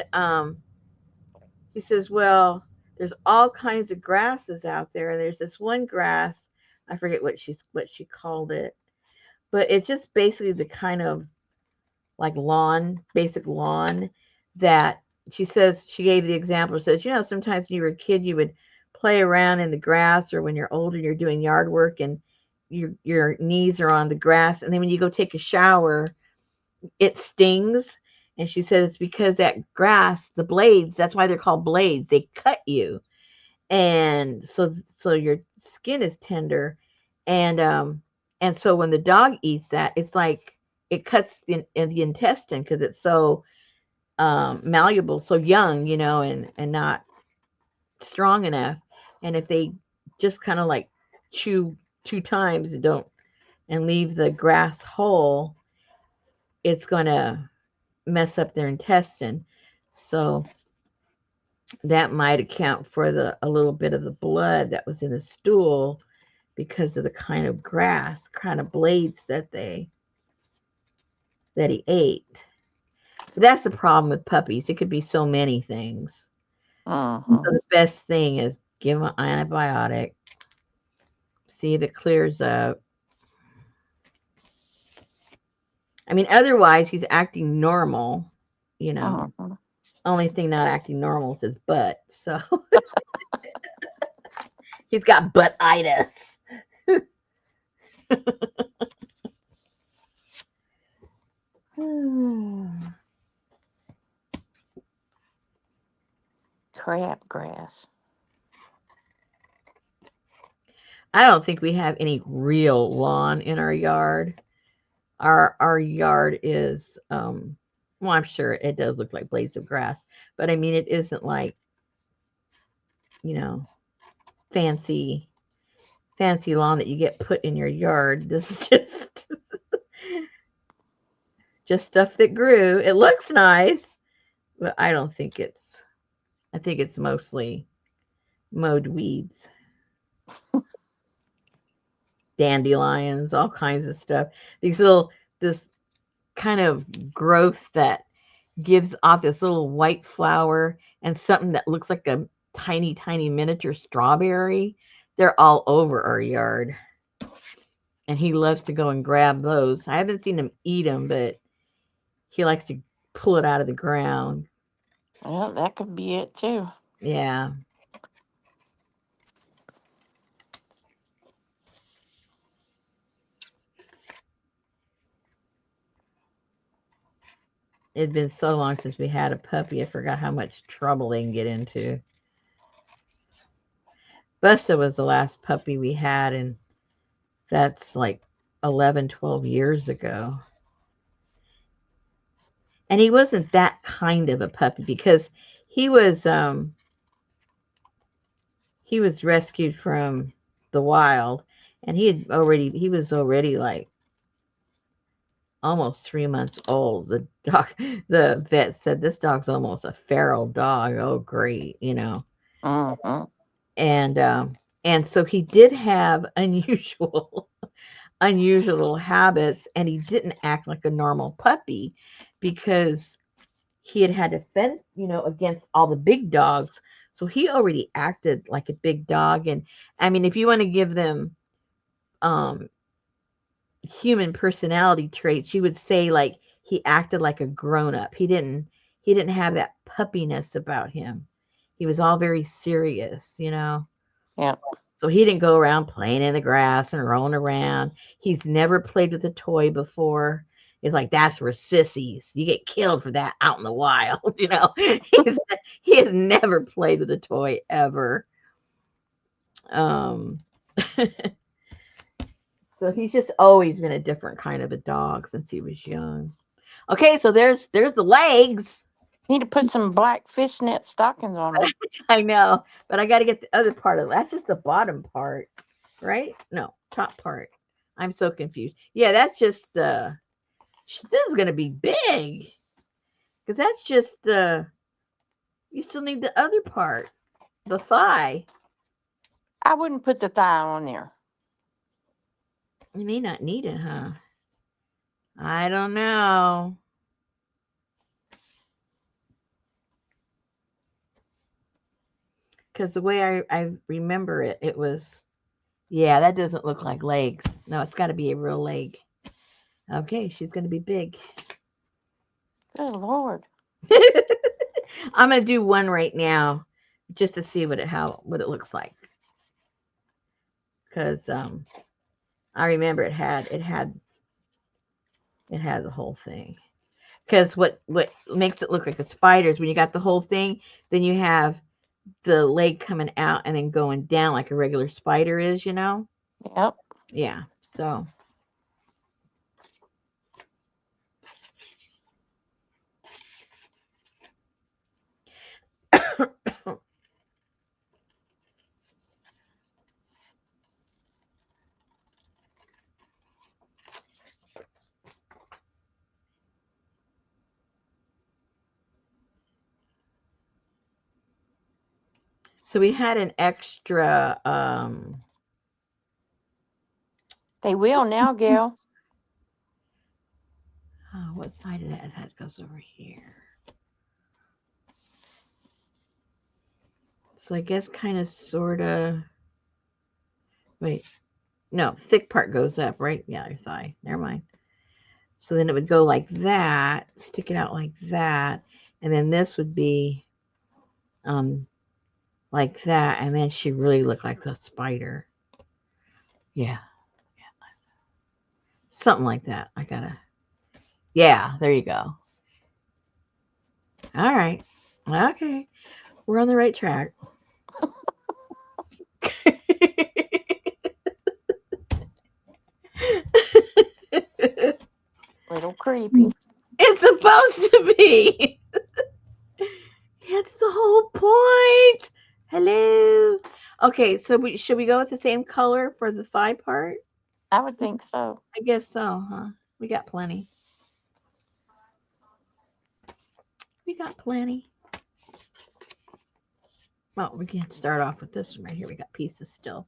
well, there's all kinds of grasses out there, and there's this one grass, I forget what she called it, but it's just basically the kind of like lawn, basic lawn that she says she gave the example. Says, sometimes when you were a kid, you would play around in the grass, or when you're older, you're doing yard work and your knees are on the grass, and then when you go take a shower, it stings. And she says it's because that grass, the blades, that's why they're called blades. They cut you, and so your skin is tender, and so when the dog eats that, it's like it cuts in the intestine because it's so malleable, so young, and not strong enough. And if they just kind of like chew 2 times and don't and leave the grass whole, it's going to mess up their intestine. So that might account for the a little bit of the blood that was in the stool because of the kind of grass, kind of blades that he ate. But that's the problem with puppies. It could be so many things. So Mm-hmm. the best thing is give him an antibiotic, see if it clears up. I mean, otherwise he's acting normal, you know. Mm-hmm. Only thing not acting normal is his butt. So he's got butt-itis. Crabgrass. I don't think we have any real lawn in our yard. Our yard is well, I'm sure it does look like blades of grass, but I mean it isn't like, you know, fancy lawn that you get put in your yard. This is just stuff that grew. It looks nice, but I think it's mostly mowed weeds, dandelions, all kinds of stuff. These little this kind of growth that gives off this little white flower and something that looks like a tiny, tiny miniature strawberry. They're all over our yard. And he loves to go and grab those. I haven't seen him eat them, but he likes to pull it out of the ground. Well, that could be it too. Yeah. It'd been so long since we had a puppy. I forgot how much trouble they can get into. Busta was the last puppy we had, and that's like 11, 12 years ago. And he wasn't that kind of a puppy because he was um he was rescued from the wild, and he was already like almost 3 months old. The vet said this dog's almost a feral dog. Oh, great, Mm-hmm. and and so he did have unusual unusual habits, and he didn't act like a normal puppy because he had to fend, against all the big dogs. So he already acted like a big dog. And I mean, if you want to give them um, human personality traits, you would say like he acted like a grown up. He didn't have that puppiness about him. He was all very serious. Yep. So he didn't go around playing in the grass and rolling around. He's never played with a toy before. It's like that's for sissies. You get killed for that out in the wild. He's he has never played with a toy ever. Um, so he's just always been a different kind of a dog since he was young. Okay, so there's the legs. Need to put some black fishnet stockings on them. I know, but I got to get the other part of it. That's just the bottom part, right? No, top part. I'm so confused. Yeah, that's just the. This is gonna be big because that's just the. You still need the other part, the thigh. I wouldn't put the thigh on there. You may not need it, huh? I don't know. Because the way I remember it, it was. Yeah, that doesn't look like legs. No, it's got to be a real leg. Okay, she's gonna be big. Good Lord. I'm gonna do one right now, just to see what it looks like. Because I remember it had the whole thing. Because what makes it look like a spider is when you got the whole thing, then you have the leg coming out and then going down like a regular spider is. Yep. Yeah. So so we had an extra They will now, Gail. oh, what side of that goes over here? So I guess kind of sorta wait. No, thick part goes up, right? Yeah, your thigh. Never mind. So then it would go like that, stick it out like that, and then this would be um like that, and then she really looked like a spider. Yeah, something like that. I gotta. Yeah, there you go. All right. Okay, we're on the right track. Little creepy. It's supposed to be. It's the whole point. Hello. Okay, so should we go with the same color for the thigh part? I would think so. I guess so, huh? We got plenty. We got plenty. Well, we can start off with this one right here. We got pieces still.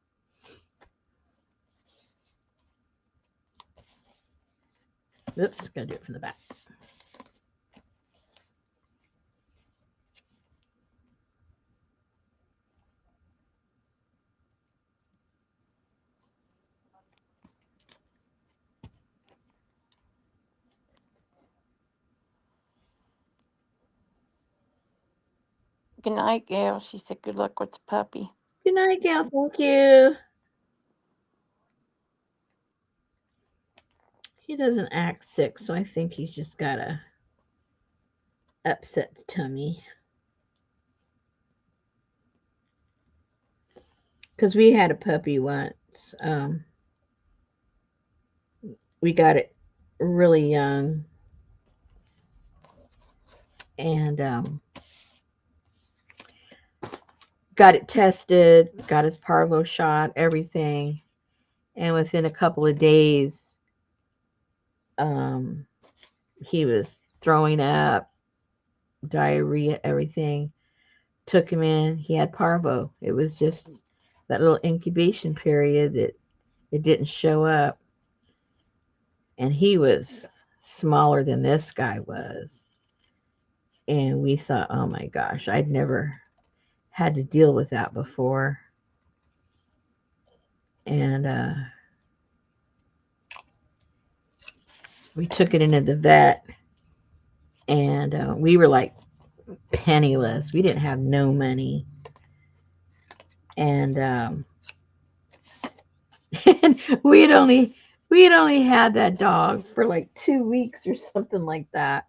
Oops, gotta do it from the back. Good night, Gail. She said good luck with the puppy. Good night, Gail. Thank you. He doesn't act sick, so I think he's just got a upset tummy. Because we had a puppy once. We got it really young, and got it tested, got his parvo shot, everything. And within a couple of days, Um, he was throwing up, diarrhea, everything. Took him in. He had parvo. It was just that little incubation period that it didn't show up, and he was smaller than this guy was. And we thought, oh my gosh, I'd never had to deal with that before. And we took it into the vet, and we were like penniless. We didn't have no money, and and we had only had that dog for like 2 weeks or something like that.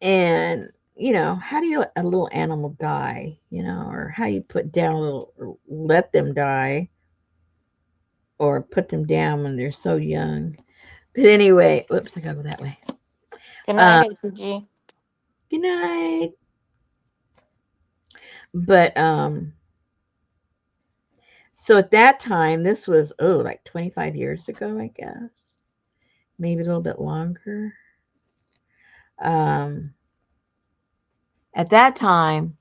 And how do you let a little animal die? Or how you put down a little, or let them die, or put them down when they're so young. But anyway, whoops, I gotta go that way. Good night, Uh, ACG. Good night. But so at that time, this was like 25 years ago, I guess, maybe a little bit longer. Um, at that time,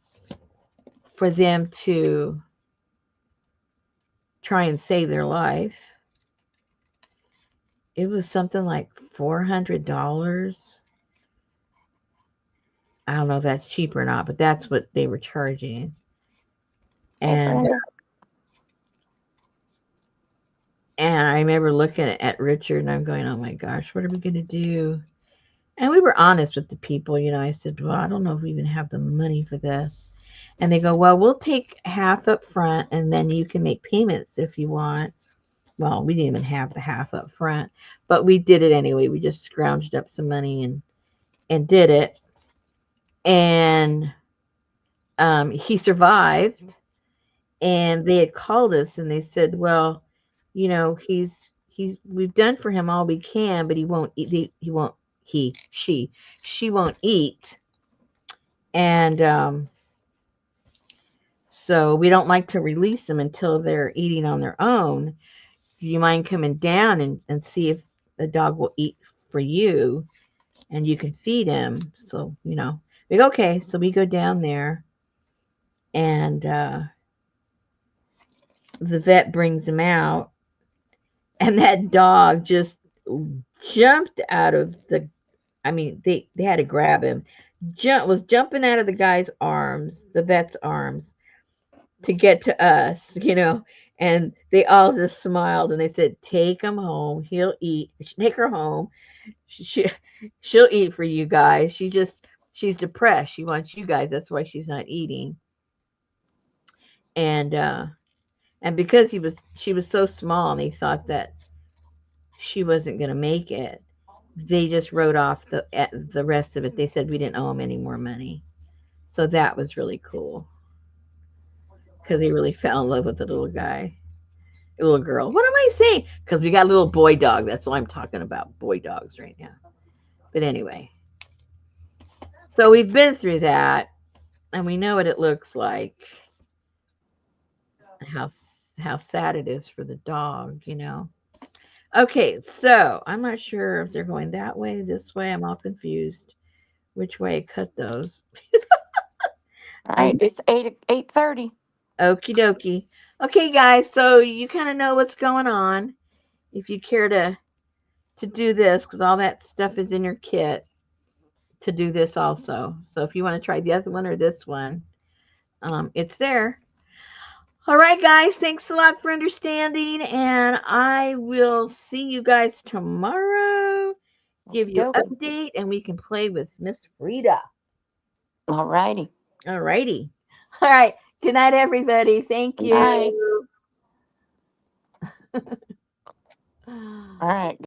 for them to try and save their life, it was something like $400. I don't know if that's cheap or not, but that's what they were charging. Hey, And Brenda. and I remember looking at Richard and I'm going, "Oh my gosh, what are we going to do?" And we were honest with the people. I said, "Well, I don't know if we even have the money for this." And they go, "Well, we'll take half up front and then you can make payments if you want." Well, we didn't even have the half up front, but we did it anyway. We just scrounged up some money and did it. And he survived. And they had called us and they said, "Well, he's we've done for him all we can, but he won't eat. He won't. He she won't eat, and so we don't like to release them until they're eating on their own. Do you mind coming down and see if the dog will eat for you, and you can feed him?" So we go, okay. So we go down there, and the vet brings him out, and that dog just jumped out of the, I mean, they had to grab him. Was jumping out of the guy's arms, the vet's arms, to get to us, and they all just smiled and they said, "Take him home. He'll eat. Take her home. She she'll eat for you guys. She's depressed. She wants you guys. That's why she's not eating." And because she was so small and they thought that she wasn't going to make it, they just wrote off the rest of it. They said we didn't owe them any more money. So that was really cool because they really fell in love with the little guy, the little girl. What am I saying? Because we got a little boy dog. That's what I'm talking about. Boy dogs right now. But anyway, so we've been through that and we know what it looks like, and how sad it is for the dog. Okay, so I'm not sure if they're going that way, this way. I'm all confused which way I cut those. All I right, it's 8:30. Okie dokie. Okay, guys, so you kind of know what's going on. If you care to do this, because all that stuff is in your kit to do this also. So if you want to try the other one or this one, it's there. All right, guys, thanks a lot for understanding, and I will see you guys tomorrow. Give Okie you dokie. update, and we can play with Miss Frida. All righty. All righty. All right. Good night, everybody. Thank Good night. you. All right.